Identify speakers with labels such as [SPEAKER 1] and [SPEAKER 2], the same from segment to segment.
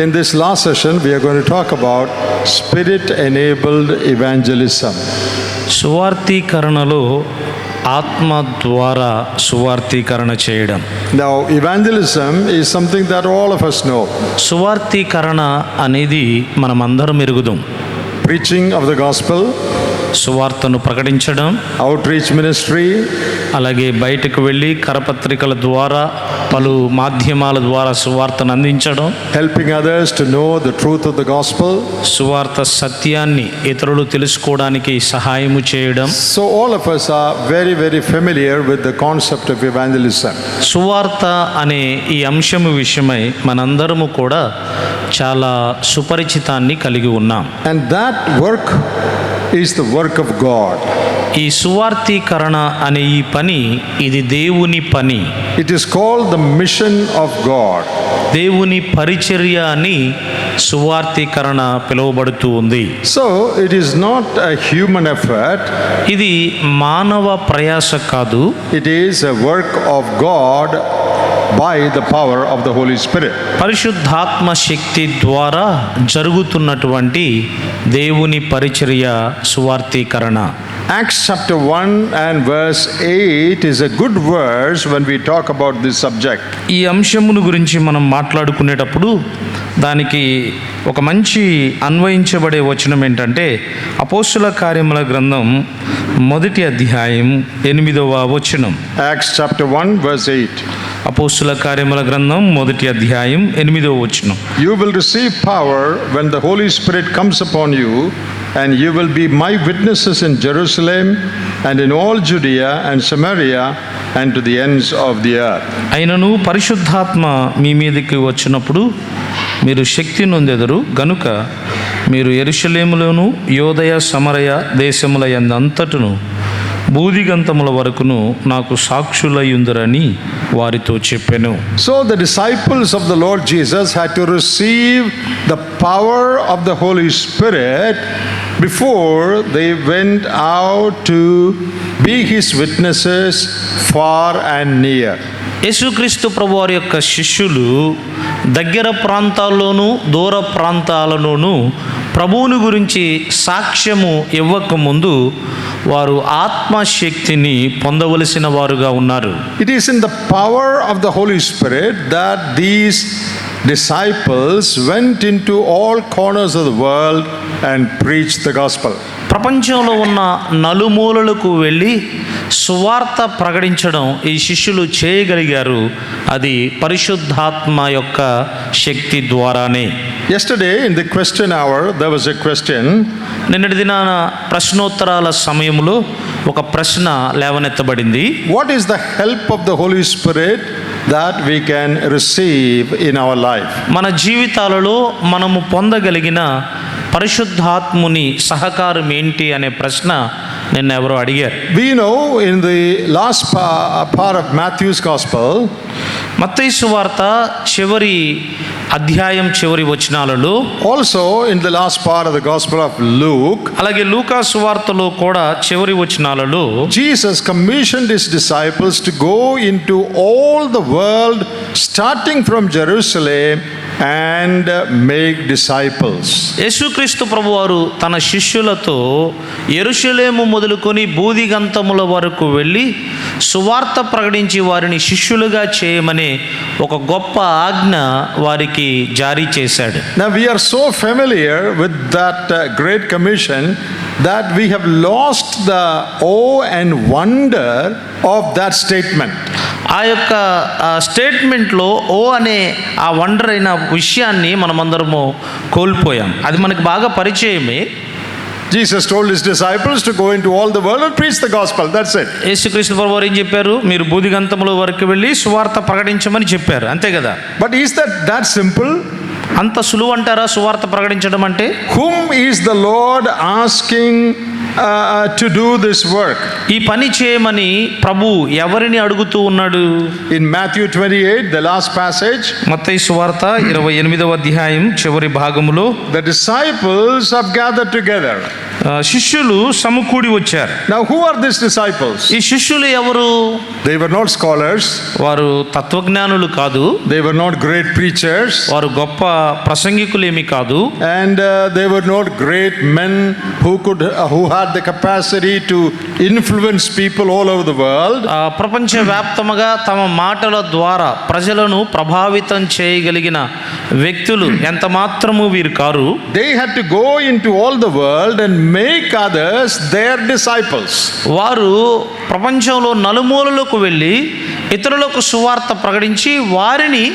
[SPEAKER 1] In this last session, we are going to talk about Spirit-enabled evangelism.
[SPEAKER 2] సువార్తీకరణలో ఆత్మ ద్వారా సువార్తీకరణ చేయడం.
[SPEAKER 1] Now, evangelism is something that all of us know.
[SPEAKER 2] సువార్తీకరణ అనేది మనమందరం ఎరుగుదాం.
[SPEAKER 1] Preaching of the gospel,
[SPEAKER 2] సువార్తను ప్రకటించడం,
[SPEAKER 1] outreach ministry,
[SPEAKER 2] అలాగే బయటకు వెళ్ళి కరపత్రికల ద్వారా పలు మాధ్యమాల ద్వారా సువార్తను అందించడం,
[SPEAKER 1] helping others to know the truth of the gospel.
[SPEAKER 2] సువార్త సత్యాన్ని ఇతరులు తెలుసుకోవడానికి సహాయము చేయడం.
[SPEAKER 1] So all of us are very, very familiar with the concept of evangelism.
[SPEAKER 2] సువార్త అనే ఈ అంశము విషయమై మనందరము కూడా చాలా సుపరిచితాన్ని కలిగి ఉన్నాం.
[SPEAKER 1] And that work is the work of God.
[SPEAKER 2] ఈ సువార్తీకరణ అనే ఈ పని, ఇది దేవుని పని.
[SPEAKER 1] It is called the mission of God.
[SPEAKER 2] దేవుని పరిచర్య అని సువార్తీకరణ పిలువబడుతూ ఉంది.
[SPEAKER 1] So it is not a human effort.
[SPEAKER 2] ఇది మానవ ప్రయాస కాదు,
[SPEAKER 1] It is a work of God by the power of the Holy Spirit.
[SPEAKER 2] పరిశుద్ధాత్మ శక్తి ద్వారా జరుగుతున్నటువంటి దేవుని పరిచర్య సువార్తీకరణ.
[SPEAKER 1] Acts chapter 1 and verse 8 is a good verse when we talk about this subject.
[SPEAKER 2] ఈ అంశమును గురించి మనం మాట్లాడుకునేటప్పుడు దానికి ఒక మంచి అన్వయించబడే వచనం ఏంటంటే అపోస్తుల కార్యముల గ్రంథం 1వ అధ్యాయం 8వ వచనం.
[SPEAKER 1] Acts chapter 1 verse 8.
[SPEAKER 2] అపోస్తుల కార్యముల గ్రంథం 1వ అధ్యాయం 8వ వచనం.
[SPEAKER 1] You will receive power when the Holy Spirit comes upon you, and you will be my witnesses in Jerusalem and in all Judea and Samaria and to the ends of the earth.
[SPEAKER 2] అయినను పరిశుద్ధాత్మ మీ మీదకి వచ్చినప్పుడు మీరు శక్తి నొందెదరు గనుక మీరు యెరూషలేములోను యోదయ సమరయ దేశముల యందంతటను బూదిగంతముల వరకును నాకు సాక్షులయ్యుందురని వారితో చెప్పెను.
[SPEAKER 1] So the disciples of the Lord Jesus had to receive the power of the Holy Spirit before they went out to be his witnesses far and near.
[SPEAKER 2] యేసుక్రీస్తు ప్రభువారి యొక్క శిష్యులు దగ్గర ప్రాంతాల్లోనూ దూర ప్రాంతాలలోనూ ప్రభువుని గురించి సాక్ష్యము ఇవ్వకముందు వారు ఆత్మశక్తిని పొందవలసిన వారుగా ఉన్నారు.
[SPEAKER 1] It is in the power of the Holy Spirit that these disciples went into all corners of the world and preached the gospel.
[SPEAKER 2] ప్రపంచంలో ఉన్న నలుమూలలకు వెళ్ళి సువార్త ప్రకటించడం ఈ శిష్యులు చేయగలిగారు. అది పరిశుద్ధాత్మ యొక్క శక్తి ద్వారానే.
[SPEAKER 1] Yesterday in the question hour there was a question.
[SPEAKER 2] నిన్నటి దినాన ప్రశ్నోత్తరాల సమయంలో ఒక ప్రశ్న లేవనెత్తబడింది.
[SPEAKER 1] What is the help of the Holy Spirit that we can receive in our life?
[SPEAKER 2] మన జీవితాలలో మనము పొందగలిగిన పరిశుద్ధాత్ముని సహకారం ఏంటి అనే ప్రశ్న నిన్న ఎవరో అడిగారు.
[SPEAKER 1] We know in the last part of Matthew's gospel,
[SPEAKER 2] మత్తయి సువార్త చివరి అధ్యాయం చివరి వచనాలలో,
[SPEAKER 1] also in the last part of the gospel of Luke,
[SPEAKER 2] అలాగే లూకా సువార్తలో కూడా చివరి వచనాలలో
[SPEAKER 1] Jesus commissioned his disciples to go into all the world starting from Jerusalem and make disciples.
[SPEAKER 2] యేసుక్రీస్తు ప్రభువారు తన శిష్యులతో యెరూషలేము మొదలుకొని బూదిగంతముల వరకు వెళ్ళి సువార్త ప్రకటించి వారిని శిష్యులుగా చేయమనే ఒక గొప్ప ఆజ్ఞ వారికి జారీ చేశాడు.
[SPEAKER 1] Now we are so familiar with that great commission that we have lost the awe and wonder of that statement.
[SPEAKER 2] ఆ యొక్క స్టేట్మెంట్లో ఓ అనే ఆ వండర్ అయిన విషయాన్ని మనమందరము కోల్పోయాం. అది మనకు బాగా పరిచయమే.
[SPEAKER 1] Jesus told his disciples to go into all the world and preach the gospel. That's it.
[SPEAKER 2] యేసుక్రీస్తు ప్రభువారు ఏం చెప్పారు? మీరు బూదిగంతముల వరకు వెళ్ళి సువార్త ప్రకటించమని చెప్పారు, అంతే కదా.
[SPEAKER 1] But is that simple?
[SPEAKER 2] అంత సులువు అంటారా సువార్త ప్రకటించడం అంటే?
[SPEAKER 1] Whom is the Lord asking to do this work?
[SPEAKER 2] ఈ పని చేయమని ప్రభు ఎవరిని అడుగుతూ ఉన్నాడు?
[SPEAKER 1] In Matthew 28, the last passage,
[SPEAKER 2] మత్తయి సువార్త 28వ అధ్యాయం చివరి భాగములో,
[SPEAKER 1] the disciples have gathered together.
[SPEAKER 2] శిష్యులు సమకూడి వచ్చారు.
[SPEAKER 1] Now, who are these disciples?
[SPEAKER 2] ఈ శిష్యులు ఎవరు?
[SPEAKER 1] They were not scholars.
[SPEAKER 2] వారు తత్వజ్ఞానులు కాదు.
[SPEAKER 1] They were not great preachers.
[SPEAKER 2] వారు గొప్ప ప్రసంగికులేమి కాదు.
[SPEAKER 1] And they were not great men who had the capacity to influence people all over the world.
[SPEAKER 2] ప్రపంచవ్యాప్తముగా తమ మాటల ద్వారా ప్రజలను ప్రభావితం చేయగలిగిన వ్యక్తులు ఎంత మాత్రము వీరు car.
[SPEAKER 1] They had to go into all the world and make others their disciples.
[SPEAKER 2] వారు ప్రపంచంలో నలుమూలలకు వెళ్ళి ఇతరులకు సువార్త ప్రకటించి వారిని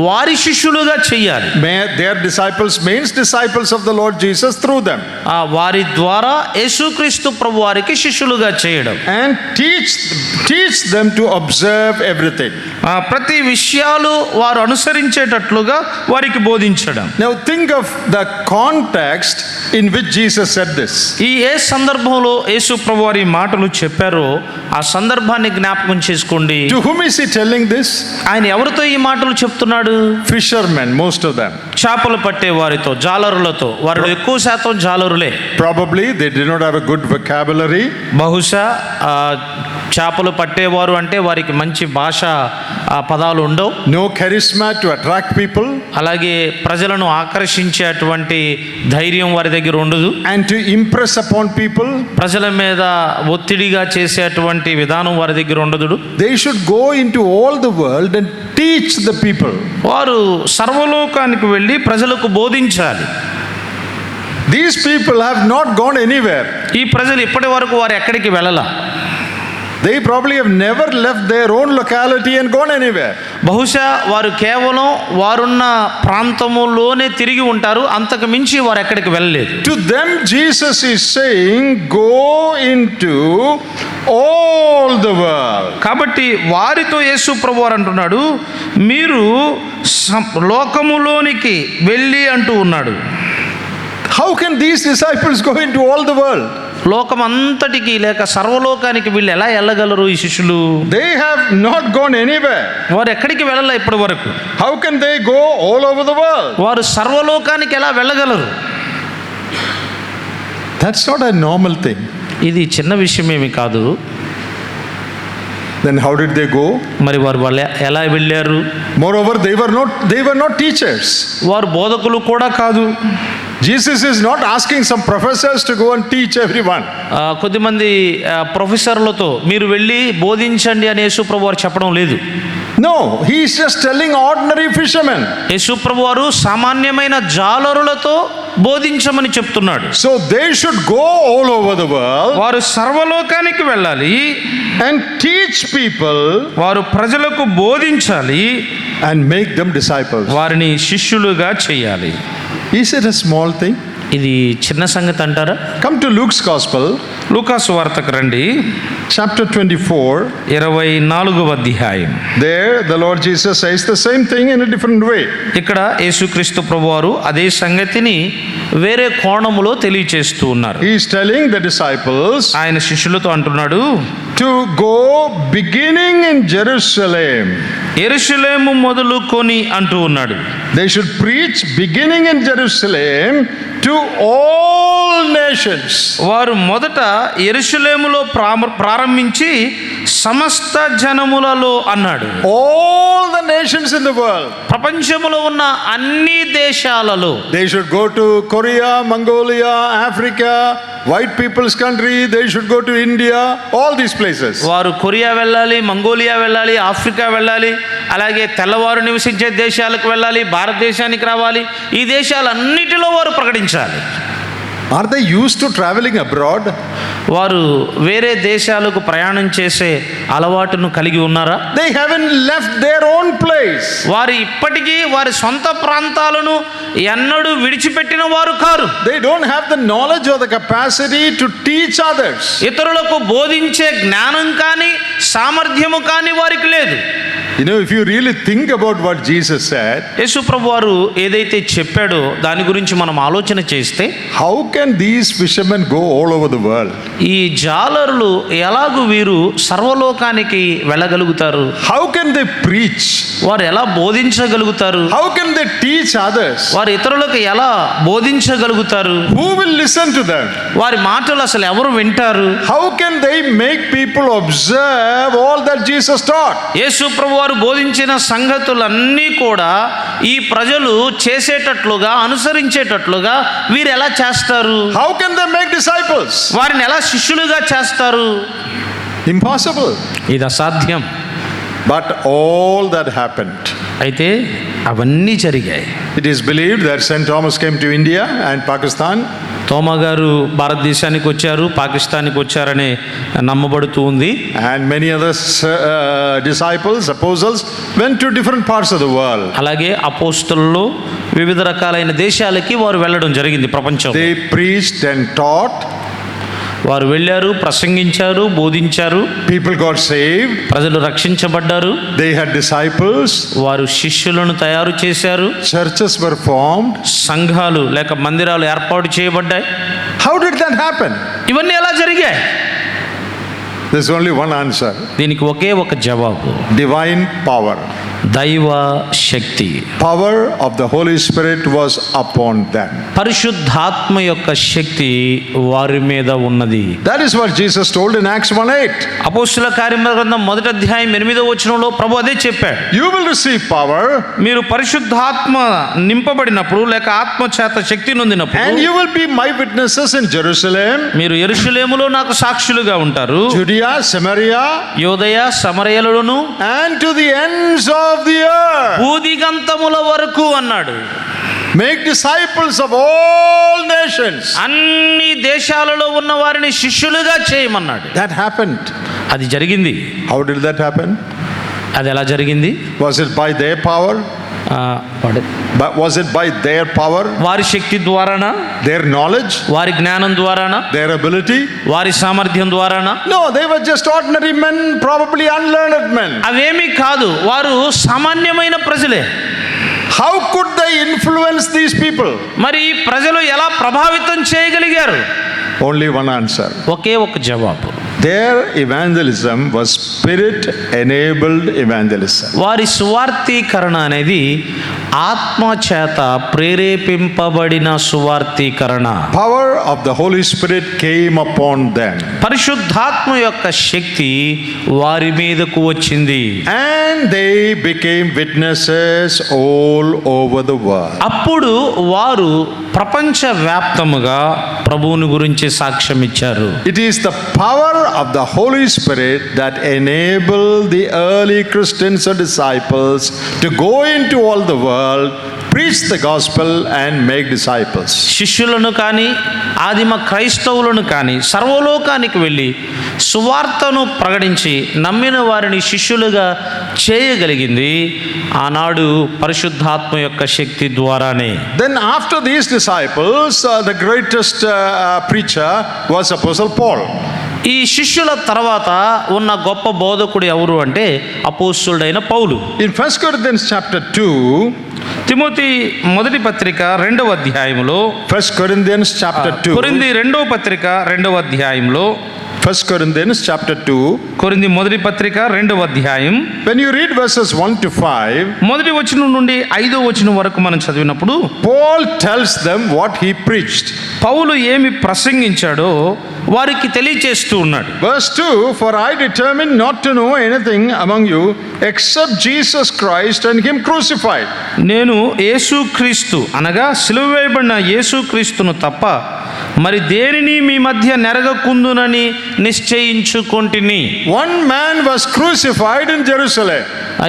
[SPEAKER 2] వారి శిష్యులుగా చేయాలి.
[SPEAKER 1] Their disciples means disciples of the Lord Jesus through them.
[SPEAKER 2] వారి ద్వారా యేసుక్రీస్తు ప్రభు వారికి శిష్యులుగా చేయడం.
[SPEAKER 1] And teach them to observe everything.
[SPEAKER 2] ప్రతి విషయాలు వారు అనుసరించేటట్లుగా వారికి బోధించడం.
[SPEAKER 1] Now think of the context in which Jesus said this.
[SPEAKER 2] ఈ ఏ సందర్భంలో యేసు ప్రభు వారి మాటలు చెప్పారో ఆ సందర్భాన్ని జ్ఞాపకం చేసుకోండి.
[SPEAKER 1] To whom is he telling this?
[SPEAKER 2] ఆయన ఎవరితో ఈ మాటలు చెప్తున్నాడు?
[SPEAKER 1] Fishermen, most of them.
[SPEAKER 2] చేపలు పట్టే వారితో, జాలరులతో. వారు ఎక్కువ శాతం జాలరులే.
[SPEAKER 1] Probably they did not have a good vocabulary.
[SPEAKER 2] బహుశా చేపలు పట్టేవారు అంటే వారికి మంచి భాష పదాలు ఉండవు.
[SPEAKER 1] No charisma to attract people.
[SPEAKER 2] అలాగే ప్రజలను ఆకర్షించేటువంటి ధైర్యం వారి దగ్గర ఉండదు.
[SPEAKER 1] And to impress upon people.
[SPEAKER 2] ప్రజల మీద ఒత్తిడిగా చేసేటువంటి విధానం వారి దగ్గర ఉండదు.
[SPEAKER 1] They should go into all the world and teach the people.
[SPEAKER 2] వారు సర్వలోకానికి వెళ్ళి ప్రజలకు బోధించాలి.
[SPEAKER 1] These people have not gone anywhere.
[SPEAKER 2] ఈ ప్రజలు ఇప్పటి వరకు వారు ఎక్కడికి వెళ్ళలా.
[SPEAKER 1] They probably have never left their own locality and gone anywhere.
[SPEAKER 2] బహుశా వారు కేవలం వారున్న ప్రాంతములోనే తిరిగి ఉంటారు, అంతకు మించి వారు ఎక్కడికి వెళ్ళలేదు.
[SPEAKER 1] To them Jesus is saying, go into all the world.
[SPEAKER 2] కాబట్టి వారితో యేసు ప్రభు వారు అంటున్నాడు, మీరు లోకములోనికి వెళ్ళి అంటూ ఉన్నాడు.
[SPEAKER 1] How can these disciples go into all the world?
[SPEAKER 2] లోకం అంతటికి లేక సర్వలోకానికి వీళ్ళు ఎలా వెళ్ళగలరు ఈ శిష్యులు?
[SPEAKER 1] They have not gone anywhere.
[SPEAKER 2] వారు ఎక్కడికి వెళ్ళాలి ఇప్పటి వరకు?
[SPEAKER 1] How can they go all over the world?
[SPEAKER 2] వారు సర్వలోకానికి ఎలా వెళ్ళగలరు?
[SPEAKER 1] That's not a normal thing.
[SPEAKER 2] ఇది చిన్న విషయమేమి కాదు.
[SPEAKER 1] Then how did they go?
[SPEAKER 2] మరి వారు ఎలా వెళ్ళారు?
[SPEAKER 1] Moreover, they were not teachers.
[SPEAKER 2] వారు బోధకులు కూడా కాదు.
[SPEAKER 1] Jesus is not asking some professors to go and teach everyone.
[SPEAKER 2] కొద్దిమంది ప్రొఫెసర్లతో మీరు వెళ్ళి బోధించండి అని యేసు ప్రభు వారు చెప్పడం లేదు.
[SPEAKER 1] No, he is just telling ordinary fishermen.
[SPEAKER 2] యేసు ప్రభు వారు సామాన్యమైన జాలరులతో బోధించమని చెప్తున్నాడు.
[SPEAKER 1] So they should go all over the world.
[SPEAKER 2] వారు సర్వలోకానికి వెళ్ళాలి
[SPEAKER 1] and teach people.
[SPEAKER 2] వారు ప్రజలకు బోధించాలి
[SPEAKER 1] and make them disciples.
[SPEAKER 2] వారిని శిష్యులుగా చేయాలి.
[SPEAKER 1] Is it a small thing?
[SPEAKER 2] ఇది చిన్న సంగతి అంటారా?
[SPEAKER 1] Come to Luke's Gospel.
[SPEAKER 2] లూకాసు వార్తకు రండి.
[SPEAKER 1] Chapter 24.
[SPEAKER 2] 24వ అధ్యాయం.
[SPEAKER 1] There the Lord Jesus says the same thing in a different way.
[SPEAKER 2] ఇక్కడ యేసుక్రీస్తు ప్రభువారు అదే సంగతిని వేరే కోణములో తెలియచేస్తూ ఉన్నారు.
[SPEAKER 1] He is telling the disciples.
[SPEAKER 2] ఆయన శిష్యులతో అంటున్నాడు,
[SPEAKER 1] to go beginning in Jerusalem.
[SPEAKER 2] యెరూషలేము మొదలుకొని అంటూ ఉన్నాడు.
[SPEAKER 1] They should preach beginning in Jerusalem to all nations.
[SPEAKER 2] వారు మొదట యెరూషలేములో ప్రారంభించి సమస్త జనములలో అన్నాడు.
[SPEAKER 1] All the nations in the world.
[SPEAKER 2] ప్రపంచములో ఉన్న అన్ని దేశాలలో.
[SPEAKER 1] They should go to Korea, Mongolia, Africa, white people's country. They should go to India, all these places.
[SPEAKER 2] వారు కొరియా వెళ్ళాలి, మంగోలియా వెళ్ళాలి, ఆఫ్రికా వెళ్ళాలి, అలాగే తెల్లవారు నివసించే దేశాలకు వెళ్ళాలి, భారతదేశానికి రావాలి. ఈ దేశాలన్నిటిలో వారు ప్రకటించాలి.
[SPEAKER 1] Are they used to traveling abroad?
[SPEAKER 2] వారు వేరే దేశాలకు ప్రయాణం చేసే అలవాటును కలిగి ఉన్నారా?
[SPEAKER 1] They haven't left their own place.
[SPEAKER 2] వారు ఇప్పటికీ వారి సొంత ప్రాంతాలను ఎన్నడూ విడిచిపెట్టిన వారు car.
[SPEAKER 1] They don't have the knowledge or the capacity to teach others.
[SPEAKER 2] ఇతరులకు బోధించే జ్ఞానం కానీ సామర్థ్యము కానీ వారికి లేదు.
[SPEAKER 1] You know, if you really think about what Jesus said,
[SPEAKER 2] యేసు ప్రభు వారు ఏదైతే చెప్పాడో దాని గురించి మనం ఆలోచన చేస్తే,
[SPEAKER 1] how can these fishermen go all over the world?
[SPEAKER 2] ఈ జాలరులు ఎలాగూ వీరు సర్వలోకానికి వెళ్ళగలుగుతారు?
[SPEAKER 1] How can they preach?
[SPEAKER 2] వారు ఎలా బోధించగలుగుతారు?
[SPEAKER 1] How can they teach others?
[SPEAKER 2] వారు ఇతరులకు ఎలా బోధించగలుగుతారు?
[SPEAKER 1] Who will listen to them?
[SPEAKER 2] వారి మాటలు అసలు ఎవరు వింటారు?
[SPEAKER 1] How can they make people observe all that Jesus taught?
[SPEAKER 2] యేసు ప్రభు వారు బోధించిన సంగతులన్నీ కూడా ఈ ప్రజలు చేసేటట్లుగా, అనుసరించేటట్లుగా వీరు ఎలా చేస్తారు?
[SPEAKER 1] How can they make disciples?
[SPEAKER 2] వారిని ఎలా శిష్యులుగా చేస్తారు?
[SPEAKER 1] Impossible.
[SPEAKER 2] ఇది అసాధ్యం.
[SPEAKER 1] But all that happened.
[SPEAKER 2] అయితే అవన్నీ జరిగాయి.
[SPEAKER 1] It is believed that St. Thomas came to India and Pakistan.
[SPEAKER 2] తోమా గారు భారతదేశానికి వచ్చారు, పాకిస్తాన్కి వచ్చారని నమ్మబడుతూ ఉంది.
[SPEAKER 1] And many other disciples, apostles went to different parts of the world.
[SPEAKER 2] అలాగే అపోస్తలులు వివిధ రకాలైన దేశాలకి వారు వెళ్ళడం జరిగింది ప్రపంచం.
[SPEAKER 1] They preached and taught.
[SPEAKER 2] వారు వెళ్ళారు, ప్రసంగించారు, బోధించారు.
[SPEAKER 1] People got saved.
[SPEAKER 2] ప్రజలు రక్షించబడ్డారు.
[SPEAKER 1] They had disciples.
[SPEAKER 2] వారు శిష్యులను తయారు చేశారు.
[SPEAKER 1] Churches were formed.
[SPEAKER 2] సంఘాలు లేక మందిరాలు ఏర్పాటు చేయబడ్డాయి.
[SPEAKER 1] How did that happen?
[SPEAKER 2] ఇవన్నీ ఎలా జరిగాయి?
[SPEAKER 1] There's only one answer.
[SPEAKER 2] దీనికి ఒకే ఒక జవాబు:
[SPEAKER 1] Divine power.
[SPEAKER 2] దైవ శక్తి.
[SPEAKER 1] Power of the Holy Spirit was upon them.
[SPEAKER 2] పరిశుద్ధాత్మ యొక్క శక్తి వారి మీద ఉన్నది.
[SPEAKER 1] That is what Jesus told in Acts 1:8.
[SPEAKER 2] అపోస్తలుల కార్యముల గ్రంథం 1వ అధ్యాయం 8వ వచనంలో ప్రభు అదే చెప్పాడు.
[SPEAKER 1] You will receive power.
[SPEAKER 2] మీరు పరిశుద్ధాత్మ నింపబడినప్పుడు లేక ఆత్మ చేత శక్తి
[SPEAKER 1] And
[SPEAKER 2] నొందినప్పుడు
[SPEAKER 1] you will be my witnesses in Jerusalem,
[SPEAKER 2] మీరు యెరూషలేములో నాకు సాక్షులుగా ఉంటారు.
[SPEAKER 1] Judea, Samaria,
[SPEAKER 2] యోదయ సమరయలలోను
[SPEAKER 1] and to the ends of the earth.
[SPEAKER 2] భూదిగంతముల వరకు అన్నాడు.
[SPEAKER 1] Make disciples of all nations.
[SPEAKER 2] అన్ని దేశాలలో ఉన్న వారిని శిష్యులుగా చేయమన్నాడు.
[SPEAKER 1] That happened.
[SPEAKER 2] అది జరిగింది.
[SPEAKER 1] How did that happen?
[SPEAKER 2] అది ఎలా జరిగింది?
[SPEAKER 1] Was it by their power? But was it by their power?
[SPEAKER 2] వారి శక్తి ద్వారానా?
[SPEAKER 1] Their knowledge?
[SPEAKER 2] వారి జ్ఞానం ద్వారానా?
[SPEAKER 1] Their ability?
[SPEAKER 2] వారి సామర్థ్యం ద్వారానా?
[SPEAKER 1] No, they were just ordinary men, probably unlearned men.
[SPEAKER 2] అవేమీ కాదు, వారు సామాన్యమైన ప్రజలే.
[SPEAKER 1] How could they influence these people?
[SPEAKER 2] మరి ఈ ప్రజలు ఎలా ప్రభావితం చేయగలిగారు?
[SPEAKER 1] Only one answer.
[SPEAKER 2] ఒకే ఒక జవాబు:
[SPEAKER 1] Their evangelism was spirit-enabled evangelism.
[SPEAKER 2] వారి సువార్తీకరణ అనేది ఆత్మ చేత ప్రేరేపింపబడిన సువార్తీకరణ.
[SPEAKER 1] Power of the Holy Spirit came upon them.
[SPEAKER 2] పరిశుద్ధాత్మ యొక్క శక్తి వారి మీదకు వచ్చింది.
[SPEAKER 1] And they became witnesses all over the world.
[SPEAKER 2] అప్పుడు వారు ప్రపంచవ్యాప్తముగా ప్రభువుని గురించి సాక్ష్యం ఇచ్చారు.
[SPEAKER 1] It is the power of the Holy Spirit that enabled the early Christians and disciples to go into all the world, preach the gospel and make disciples.
[SPEAKER 2] శిష్యులను కానీ ఆదిమ క్రైస్తవులను కానీ సర్వలోకానికి వెళ్ళి సువార్తను ప్రకటించి నమ్మిన వారిని శిష్యులుగా చేయగలిగింది ఆనాడు పరిశుద్ధాత్మ యొక్క శక్తి ద్వారానే.
[SPEAKER 1] Then after these disciples, the greatest preacher was Apostle Paul.
[SPEAKER 2] ఈ శిష్యుల తర్వాత ఉన్న గొప్ప బోధకుడు ఎవరు అంటే అపోస్తలుడైన పౌలు.
[SPEAKER 1] In 1 Corinthians chapter 2,
[SPEAKER 2] తిమోతి మొదటి పత్రిక 2వ అధ్యాయంలో,
[SPEAKER 1] 1 Corinthians chapter 2,
[SPEAKER 2] కొరింథీ 2వ పత్రిక 2వ అధ్యాయంలో,
[SPEAKER 1] 1 Corinthians chapter 2,
[SPEAKER 2] కొరింథీ మొదటి పత్రిక 2వ అధ్యాయం
[SPEAKER 1] when you read verses 1 to 5,
[SPEAKER 2] మొదటి వచనం నుండి 5వ వచనం వరకు మనం చదివినప్పుడు
[SPEAKER 1] Paul tells them what he preached.
[SPEAKER 2] పౌలు ఏమి ప్రసంగించాడో వారికి తెలియచేస్తూ ఉన్నాడు.
[SPEAKER 1] Verse 2, for I determined not to know anything among you except Jesus Christ and him crucified.
[SPEAKER 2] నేను యేసుక్రీస్తు అనగా సిలువ వేయబడిన యేసుక్రీస్తును తప్ప మరి దేనిని మీ మధ్య నెరగకుందునని నిశ్చయించుకొంటిని.
[SPEAKER 1] One man was crucified in Jerusalem.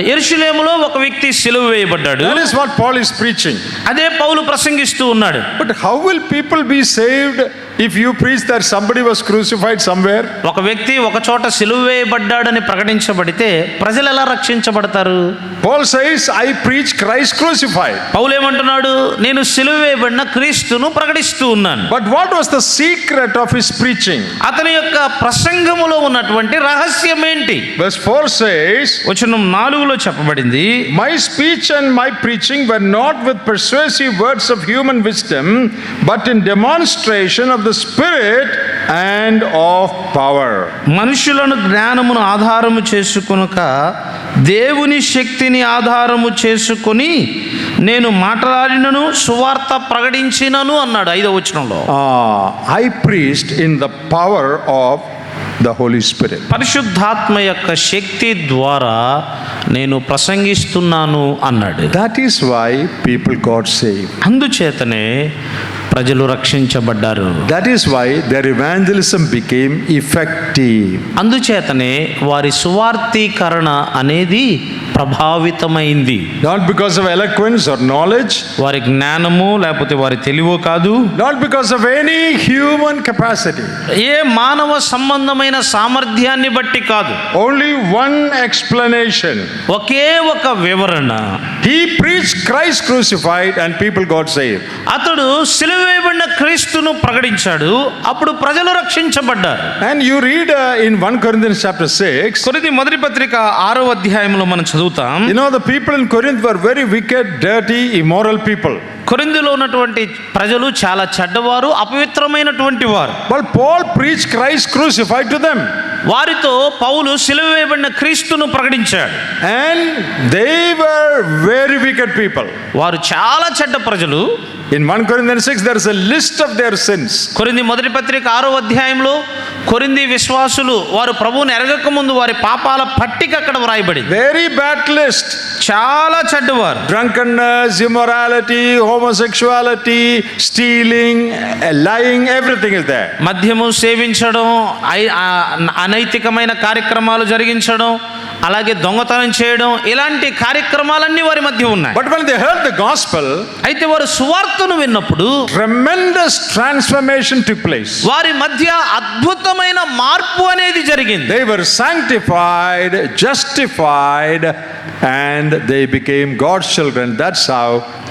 [SPEAKER 2] యెరూషలేములో ఒక వ్యక్తి సిలువ వేయబడ్డాడు.
[SPEAKER 1] That is what Paul is preaching.
[SPEAKER 2] అదే పౌలు ప్రసంగిస్తూ ఉన్నాడు.
[SPEAKER 1] But how will people be saved If you preach that somebody was crucified somewhere,
[SPEAKER 2] ఒక వ్యక్తి ఒక చోట సిలువ వేయబడ్డాడని ప్రకటించబడితే ప్రజలు ఎలా రక్షించబడతారు?
[SPEAKER 1] Paul says, I preach Christ crucified.
[SPEAKER 2] పౌలు ఏమంటున్నాడు? నేను సిలువ వేయబడిన క్రీస్తును ప్రకటిస్తూ ఉన్నాను.
[SPEAKER 1] But what was the secret of his preaching?
[SPEAKER 2] అతని యొక్క ప్రసంగములో ఉన్నటువంటి రహస్యం ఏంటి?
[SPEAKER 1] Verse 4 says,
[SPEAKER 2] వచనం 4లో చెప్పబడింది,
[SPEAKER 1] my speech and my preaching were not with persuasive words of human wisdom, but in demonstration of the Spirit and of power.
[SPEAKER 2] మనుషులను జ్ఞానమును ఆధారము చేసుకొనక దేవుని శక్తిని ఆధారము చేసుకొని నేను మాట్లాడినను సువార్త ప్రకటించినను అన్నాడు 5వ వచనంలో.
[SPEAKER 1] I preached in the power of the Holy Spirit.
[SPEAKER 2] పరిశుద్ధాత్మ యొక్క శక్తి ద్వారా నేను ప్రసంగిస్తున్నాను అన్నాడు.
[SPEAKER 1] That is why people got saved.
[SPEAKER 2] అందుచేతనే ప్రజలు రక్షించబడ్డారు.
[SPEAKER 1] That is why their evangelism became effective.
[SPEAKER 2] అందుచేతనే వారి సువార్తీకరణ అనేది ప్రభావితమైంది.
[SPEAKER 1] Not because of eloquence or knowledge,
[SPEAKER 2] వారి జ్ఞానము లేకపోతే వారి తెలివో కాదు,
[SPEAKER 1] not because of any human capacity.
[SPEAKER 2] ఏ మానవ సంబంధమైన సామర్థ్యాన్ని బట్టి కాదు.
[SPEAKER 1] Only one explanation.
[SPEAKER 2] ఒకే ఒక వివరణ.
[SPEAKER 1] He preached Christ crucified and people got saved.
[SPEAKER 2] అతడు సిలువ వేయబడిన క్రీస్తును ప్రకటించాడు, అప్పుడు ప్రజలు రక్షించబడ్డారు.
[SPEAKER 1] And you read in 1 Corinthians chapter 6.
[SPEAKER 2] కొరింథీ మొదటి పత్రిక 6వ అధ్యాయంలో మనం చదువుతాం.
[SPEAKER 1] You know, the people in Corinth were very wicked, dirty, immoral people.
[SPEAKER 2] కొరింథీలో ఉన్నటువంటి ప్రజలు చాలా చెడ్డవారు, అపవిత్రమైనటువంటి వారు.
[SPEAKER 1] But Paul preached Christ crucified to them.
[SPEAKER 2] వారితో పౌలు సిలువ వేయబడిన క్రీస్తును ప్రకటించాడు.
[SPEAKER 1] And they were very wicked people.
[SPEAKER 2] వారు చాలా చెడ్డ ప్రజలు.
[SPEAKER 1] In 1 Corinthians 6, there is a list of their sins.
[SPEAKER 2] కొరింథీ మొదటి పత్రిక 6వ అధ్యాయంలో కొరింథీ విశ్వాసులు వారు ప్రభువుని ఎరగక ముందు వారి పాపాల పట్టిక అక్కడ వ్రాయబడింది.
[SPEAKER 1] Very bad list.
[SPEAKER 2] చాలా చెడ్డవారు.
[SPEAKER 1] Drunkenness, immorality, homosexuality, stealing, lying, everything is there.
[SPEAKER 2] మద్యము సేవించడం, అనైతికమైన కార్యక్రమాలు జరిగించడం, అలాగే దొంగతనం చేయడం, ఇలాంటి కార్యక్రమాలన్నీ వారి మధ్య ఉన్నాయి.
[SPEAKER 1] But when they heard the gospel,
[SPEAKER 2] అయితే వారు సువార్తను విన్నప్పుడు
[SPEAKER 1] tremendous transformation took place.
[SPEAKER 2] వారి మధ్య అద్భుతమైన మార్పు అనేది జరిగింది.
[SPEAKER 1] They were sanctified, justified, and they became God's children. That's how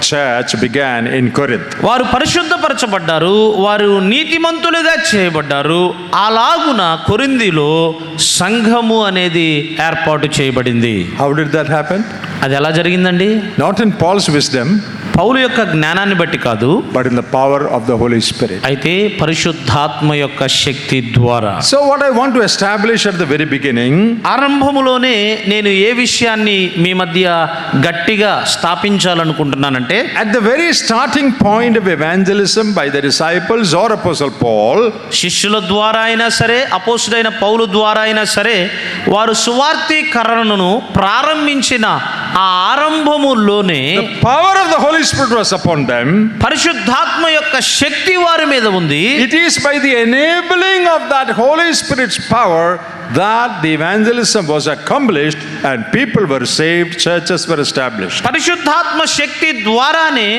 [SPEAKER 1] church began in Corinth.
[SPEAKER 2] వారు పరిశుద్ధపరచబడ్డారు, వారు నీతిమంతులుగా చేయబడ్డారు. అలాగున కొరింథీలో సంఘము అనేది ఏర్పాటు చేయబడింది.
[SPEAKER 1] How did that happen?
[SPEAKER 2] అది ఎలా జరిగిందండి?
[SPEAKER 1] Not in Paul's wisdom,
[SPEAKER 2] పౌలు యొక్క జ్ఞానాన్ని బట్టి కాదు,
[SPEAKER 1] but in the power of the Holy Spirit.
[SPEAKER 2] అయితే పరిశుద్ధాత్మ యొక్క శక్తి ద్వారా.
[SPEAKER 1] So what I want to establish at the very beginning,
[SPEAKER 2] ఆరంభములోనే నేను ఏ విషయాన్ని మీ మధ్య గట్టిగా స్థాపించాలనుకుంటున్నానంటే,
[SPEAKER 1] at the very starting point of evangelism by the disciples or Apostle Paul,
[SPEAKER 2] శిష్యుల ద్వారా అయినా సరే, అపోస్తుడైన పౌలు ద్వారా అయినా సరే, వారు సువార్తీకరణను ప్రారంభించిన ఆ ఆరంభములోనే
[SPEAKER 1] the power of the Holy Spirit was upon them.
[SPEAKER 2] పరిశుద్ధాత్మ యొక్క శక్తి వారి మీద ఉంది.
[SPEAKER 1] It is by the enabling of that Holy Spirit's power that the evangelism was accomplished and people were saved, churches were established.
[SPEAKER 2] పరిశుద్ధాత్మ శక్తి ద్వారానే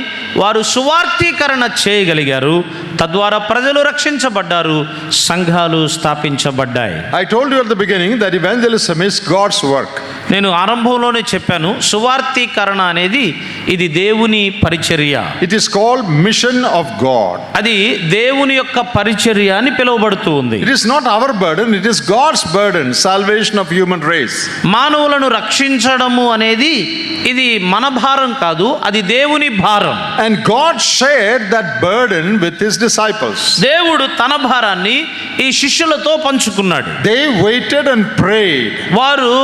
[SPEAKER 2] వారు సువార్తీకరణ చేయగలిగారు, తద్వారా ప్రజలు రక్షించబడ్డారు, సంఘాలు స్థాపించబడ్డాయి.
[SPEAKER 1] I told you at the beginning that evangelism is God's work.
[SPEAKER 2] నేను ఆరంభంలోనే చెప్పాను, సువార్తీకరణ అనేది ఇది దేవుని పరిచర్య.
[SPEAKER 1] It is called mission of God.
[SPEAKER 2] అది దేవుని యొక్క పరిచర్య అని పిలువబడుతూ ఉంది.
[SPEAKER 1] It is not our burden, it is God's burden, salvation of human race.
[SPEAKER 2] మానవులను రక్షించడము అనేది ఇది మన భారం కాదు, అది దేవుని భారం.
[SPEAKER 1] And God shared that burden with his disciples.
[SPEAKER 2] దేవుడు తన భారాన్ని ఈ శిష్యులతో పంచుకున్నాడు.
[SPEAKER 1] They waited and prayed.
[SPEAKER 2] వారు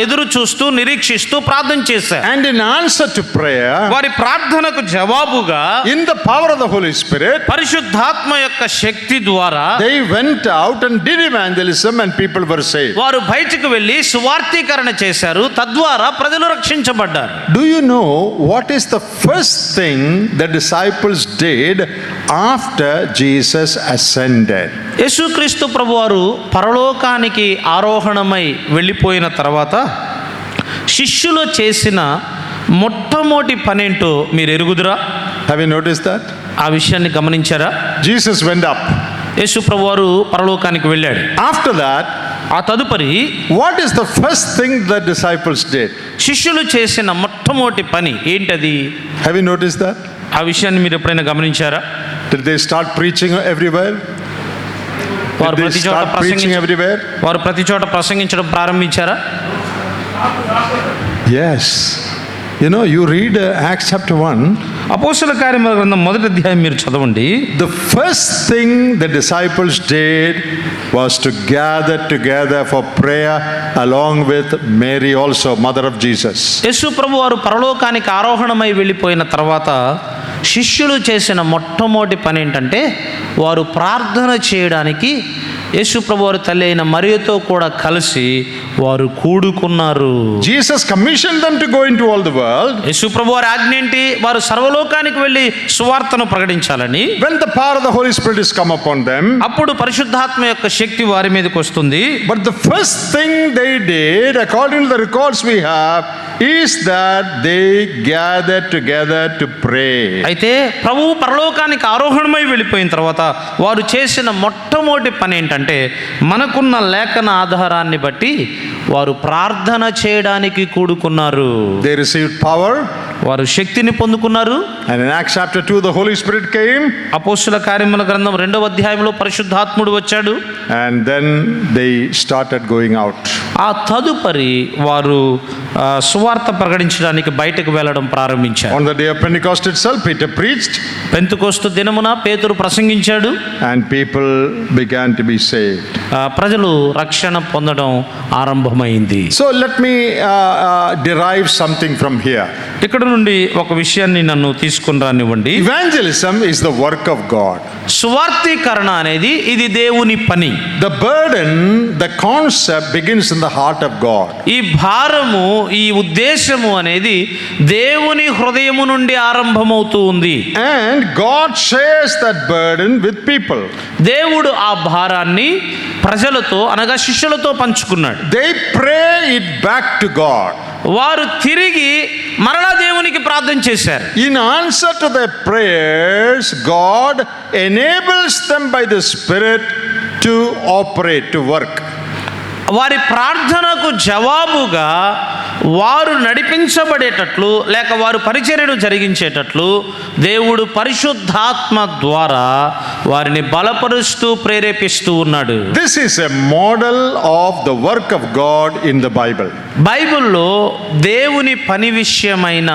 [SPEAKER 2] ఎదురు చూస్తూ నిరీక్షిస్తూ ప్రార్థన చేశారు.
[SPEAKER 1] And in answer to prayer,
[SPEAKER 2] వారి ప్రార్థనకు జవాబుగా
[SPEAKER 1] in the power of the Holy Spirit,
[SPEAKER 2] పరిశుద్ధాత్మ యొక్క శక్తి ద్వారా
[SPEAKER 1] they went out and did evangelism and people were saved.
[SPEAKER 2] వారు బయటకు వెళ్ళి సువార్తీకరణ చేశారు, తద్వారా ప్రజలు రక్షించబడ్డారు.
[SPEAKER 1] Do you know what is the first thing the disciples did after Jesus ascended?
[SPEAKER 2] యేసుక్రీస్తు ప్రభువారు పరలోకానికి ఆరోహణమై వెళ్ళిపోయిన తర్వాత శిష్యులు చేసిన మొట్టమొదటి పనేంటో మీరు ఎరుగుదురా?
[SPEAKER 1] Have you noticed that?
[SPEAKER 2] ఆ విషయాన్ని గమనించారా?
[SPEAKER 1] Jesus went up.
[SPEAKER 2] యేసు ప్రభువారు పరలోకానికి వెళ్ళాడు.
[SPEAKER 1] After that,
[SPEAKER 2] ఆ తదుపరి
[SPEAKER 1] what is the first thing the disciples did?
[SPEAKER 2] శిష్యులు చేసిన మొట్టమొదటి పని ఏంటది?
[SPEAKER 1] Have you noticed that?
[SPEAKER 2] ఆ విషయాన్ని మీరు ఎప్పుడైనా గమనించారా?
[SPEAKER 1] Did they start preaching everywhere?
[SPEAKER 2] వారు
[SPEAKER 1] Did they
[SPEAKER 2] ప్రతి చోట
[SPEAKER 1] start preaching everywhere?
[SPEAKER 2] వారు ప్రతి చోట ప్రసంగించడం ప్రారంభించారా?
[SPEAKER 1] Yes. You know, you read Acts chapter 1.
[SPEAKER 2] అపోస్తల కార్యముల గ్రంథం 1వ అధ్యాయం మీరు చదవండి.
[SPEAKER 1] The first thing the disciples did was to gather together for prayer along with Mary also, mother of Jesus.
[SPEAKER 2] యేసు ప్రభు వారు పరలోకానికి ఆరోహణమై వెళ్ళిపోయిన తర్వాత శిష్యులు చేసిన మొట్టమొదటి పని ఏంటంటే వారు ప్రార్థన చేయడానికి యేసు ప్రభు వారి తల్లి అయిన మరియతో కూడా కలిసి వారు కూడుకున్నారు.
[SPEAKER 1] Jesus commissioned them to go into all the world.
[SPEAKER 2] యేసు ప్రభు వారి ఆజ్ఞ ఏంటి? వారు సర్వలోకానికి వెళ్ళి సువార్తను ప్రకటించాలని.
[SPEAKER 1] When the power of the Holy Spirit is come upon them,
[SPEAKER 2] అప్పుడు పరిశుద్ధాత్మ యొక్క శక్తి వారి మీదకి వస్తుంది.
[SPEAKER 1] but the first thing they did, according to the records we have, is that they gathered together to pray.
[SPEAKER 2] అయితే ప్రభువు పరలోకానికి ఆరోహణమై వెళ్ళిపోయిన తర్వాత వారు చేసిన మొట్టమొదటి పని ఏంటంటే మనకున్న లేఖన ఆధారాన్ని బట్టి వారు ప్రార్థన చేయడానికి కూడుకున్నారు.
[SPEAKER 1] They received power.
[SPEAKER 2] వారు శక్తిని పొందుకున్నారు.
[SPEAKER 1] And in Acts chapter 2, the Holy Spirit came.
[SPEAKER 2] అపోస్తల కార్యముల గ్రంథం 2వ అధ్యాయంలో పరిశుద్ధాత్ముడు వచ్చాడు.
[SPEAKER 1] And then they started going out.
[SPEAKER 2] ఆ తదుపరి వారు సువార్త ప్రకటించడానికి బయటకు వెళ్ళడం ప్రారంభించారు.
[SPEAKER 1] On the day of Pentecost itself, Peter preached.
[SPEAKER 2] Pentecost దినమున పేతురు ప్రసంగించాడు.
[SPEAKER 1] And people began to be saved.
[SPEAKER 2] ప్రజలు రక్షణ పొందడం ఆరంభమైంది.
[SPEAKER 1] So let me derive something from here.
[SPEAKER 2] ఇక్కడ నుండి ఒక విషయాన్ని నన్ను తీసుకుని రానివ్వండి.
[SPEAKER 1] Evangelism is the work of God.
[SPEAKER 2] సువార్తీకరణ అనేది ఇది దేవుని పని.
[SPEAKER 1] The burden, the concept begins in the heart of God.
[SPEAKER 2] ఈ భారము, ఈ ఉద్దేశము అనేది దేవుని హృదయము నుండి ఆరంభమవుతూ ఉంది.
[SPEAKER 1] And God shares that burden with people.
[SPEAKER 2] దేవుడు ఆ భారాన్ని ప్రజలతో అనగా శిష్యులతో పంచుకున్నాడు.
[SPEAKER 1] They pray it back to God.
[SPEAKER 2] వారు తిరిగి మరలా దేవునికి ప్రార్థన చేశారు.
[SPEAKER 1] In answer to their prayers, God enables them by the Spirit to operate, to work.
[SPEAKER 2] వారి ప్రార్థనకు జవాబుగా వారు నడిపించబడేటట్లు లేక వారు పరిచర్యను జరిగించేటట్లు దేవుడు పరిశుద్ధాత్మ ద్వారా వారిని బలపరుస్తూ ప్రేరేపిస్తూ ఉన్నాడు.
[SPEAKER 1] This is a model of the work of God in the Bible.
[SPEAKER 2] బైబిల్లో దేవుని పని విషయమైన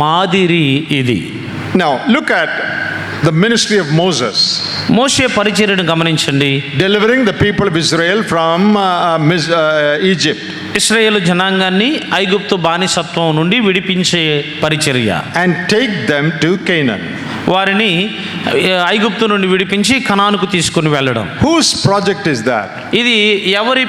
[SPEAKER 2] మాదిరి ఇది.
[SPEAKER 1] Now look at the ministry of Moses.
[SPEAKER 2] మోషే పరిచర్యను గమనించండి.
[SPEAKER 1] Delivering the people of Israel from Egypt.
[SPEAKER 2] ఇశ్రాయేలు జనాంగాన్ని ఐగుప్తు బానిసత్వం నుండి విడిపించే పరిచర్య.
[SPEAKER 1] And take them to Canaan.
[SPEAKER 2] వారిని ఐగుప్తు నుండి విడిపించి కనానుకు తీసుకుని వెళ్ళడం.
[SPEAKER 1] Whose project is that?
[SPEAKER 2] ఇది ఎవరి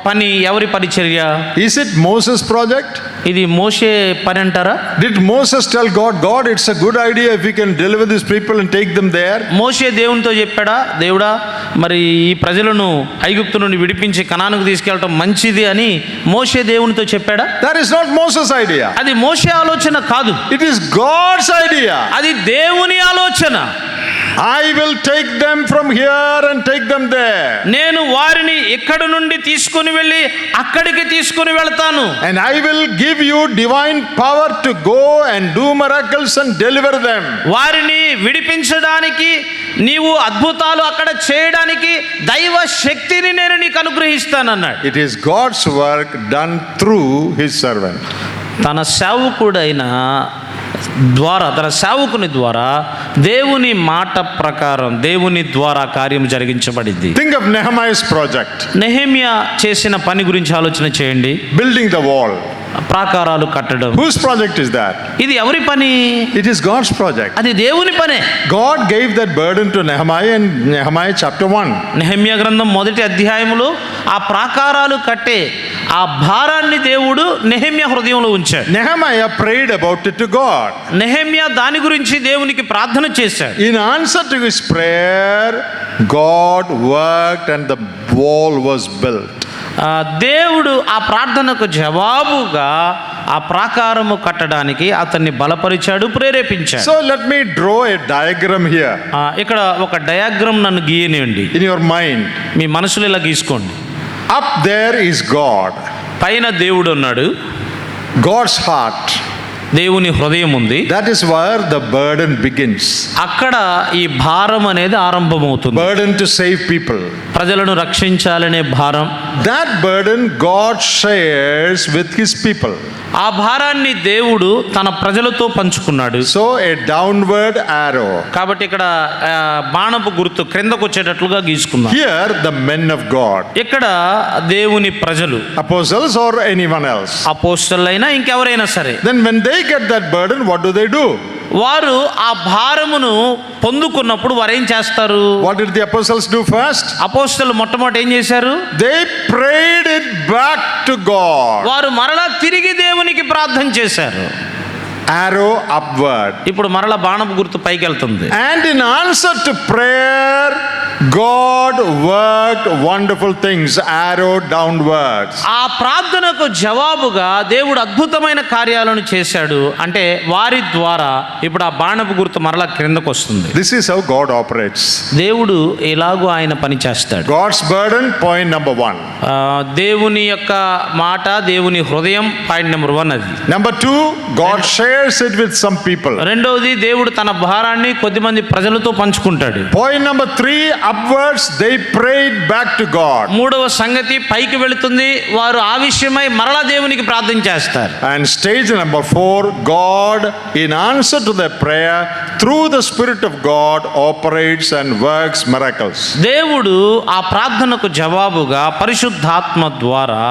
[SPEAKER 2] పని, ఎవరి పరిచర్య?
[SPEAKER 1] Is it Moses' project?
[SPEAKER 2] ఇది మోషే పని అంటారా?
[SPEAKER 1] Did Moses tell God, God, it's a good idea if we can deliver these people and take them there?
[SPEAKER 2] మోషే దేవునితో చెప్పాడా, దేవుడా మరి ఈ ప్రజలను ఐగుప్తు నుండి విడిపించి కనానుకు తీసుకెళ్ళటం మంచిది అని మోషే దేవునితో చెప్పాడా?
[SPEAKER 1] That is not Moses' idea.
[SPEAKER 2] అది మోషే ఆలోచన కాదు.
[SPEAKER 1] It is God's idea.
[SPEAKER 2] అది దేవుని ఆలోచన.
[SPEAKER 1] I will take them from here and take them there.
[SPEAKER 2] నేను వారిని ఇక్కడి నుండి తీసుకుని వెళ్ళి అక్కడికి తీసుకుని వెళ్తాను.
[SPEAKER 1] And I will give you divine power to go and do miracles and deliver them.
[SPEAKER 2] వారిని విడిపించడానికి నీవు అద్భుతాలు అక్కడ చేయడానికి దైవ శక్తిని నేను నీకు అనుగ్రహిస్తానన్నాడు.
[SPEAKER 1] It is God's work done through his servant.
[SPEAKER 2] తన సేవకుడైన ద్వారా, తన సేవకుని ద్వారా దేవుని మాట ప్రకారం దేవుని ద్వారా కార్యం జరిగించబడింది.
[SPEAKER 1] Think of Nehemiah's project.
[SPEAKER 2] Nehemiah చేసిన పని గురించి ఆలోచన చేయండి.
[SPEAKER 1] Building the wall.
[SPEAKER 2] ప్రాకారాలు కట్టడం.
[SPEAKER 1] Whose project is that?
[SPEAKER 2] ఇది ఎవరి పని?
[SPEAKER 1] It is God's project.
[SPEAKER 2] అది దేవుని పనే.
[SPEAKER 1] God gave that burden to Nehemiah in Nehemiah chapter 1.
[SPEAKER 2] Nehemiah గ్రంథం 1వ అధ్యాయములో ఆ ప్రాకారాలు కట్టే ఆ భారాన్ని దేవుడు నెహెమ్యా హృదయంలో ఉంచాడు.
[SPEAKER 1] Nehemiah prayed about it to God.
[SPEAKER 2] Nehemiah దాని గురించి దేవునికి ప్రార్థన చేశాడు.
[SPEAKER 1] In answer to his prayer, God worked and the wall was built.
[SPEAKER 2] దేవుడు ఆ ప్రార్థనకు జవాబుగా ఆ ప్రాకారము కట్టడానికి అతన్ని బలపరిచాడు, ప్రేరేపించాడు.
[SPEAKER 1] So let me draw a diagram here
[SPEAKER 2] ఇక్కడ ఒక డయాగ్రామ్ నన్ను గీయనివ్వండి.
[SPEAKER 1] in your mind.
[SPEAKER 2] మీ మనసులో ఇలా గీసుకోండి.
[SPEAKER 1] Up there is God,
[SPEAKER 2] పైన దేవుడు ఉన్నాడు,
[SPEAKER 1] God's heart.
[SPEAKER 2] దేవుని హృదయం ఉంది.
[SPEAKER 1] That is where the burden begins.
[SPEAKER 2] అక్కడ ఈ భారం అనేది ఆరంభమవుతుంది.
[SPEAKER 1] Burden to save people.
[SPEAKER 2] ప్రజలను రక్షించాలనే భారం.
[SPEAKER 1] That burden God shares with his people.
[SPEAKER 2] ఆ భారాన్ని దేవుడు తన ప్రజలతో పంచుకున్నాడు.
[SPEAKER 1] So a downward arrow.
[SPEAKER 2] కాబట్టి ఇక్కడ బాణపు గుర్తు క్రిందకు వచ్చేటట్లుగా గీసుకున్నాం.
[SPEAKER 1] Here the men of God.
[SPEAKER 2] ఇక్కడ దేవుని ప్రజలు,
[SPEAKER 1] Apostles or anyone else.
[SPEAKER 2] అపోస్తలులైనా ఇంకెవరైనా సరే.
[SPEAKER 1] Then when they get that burden, what do?
[SPEAKER 2] వారు ఆ భారమును పొందుకున్నప్పుడు వారు ఏం చేస్తారు?
[SPEAKER 1] What did the apostles do first?
[SPEAKER 2] అపోస్తలు మొట్టమొదటి ఏం చేశారు?
[SPEAKER 1] They prayed it back to God.
[SPEAKER 2] వారు మరలా తిరిగి దేవునికి ప్రార్థన చేశారు.
[SPEAKER 1] Arrow upward.
[SPEAKER 2] ఇప్పుడు మరలా బాణపు గుర్తు పైకి వెళ్తుంది.
[SPEAKER 1] And in answer to prayer, God worked wonderful things. Arrow downwards.
[SPEAKER 2] ఆ ప్రార్థనకు జవాబుగా దేవుడు అద్భుతమైన కార్యాలను చేశాడు. అంటే వారి ద్వారా ఇప్పుడు ఆ బాణపు గుర్తు మరలా క్రిందకు వస్తుంది.
[SPEAKER 1] This is how God operates.
[SPEAKER 2] దేవుడు ఎలాగో ఆయన పని చేస్తాడు.
[SPEAKER 1] God's burden, point number 1.
[SPEAKER 2] దేవుని యొక్క మాట, దేవుని హృదయం, పాయింట్ నెంబర్ 1 అది.
[SPEAKER 1] Number 2, God shares it with some people.
[SPEAKER 2] రెండవది దేవుడు తన భారాన్ని కొద్దిమంది ప్రజలతో పంచుకుంటాడు.
[SPEAKER 1] Point number 3, upwards they prayed back to God.
[SPEAKER 2] మూడవ సంగతి పైకి వెళుతుంది, వారు ఆ విషయమై మరలా దేవునికి ప్రార్థన చేస్తారు.
[SPEAKER 1] And stage number 4, God in answer to their prayer through the Spirit of God operates and works miracles.
[SPEAKER 2] దేవుడు ఆ ప్రార్థనకు జవాబుగా పరిశుద్ధాత్మ ద్వారా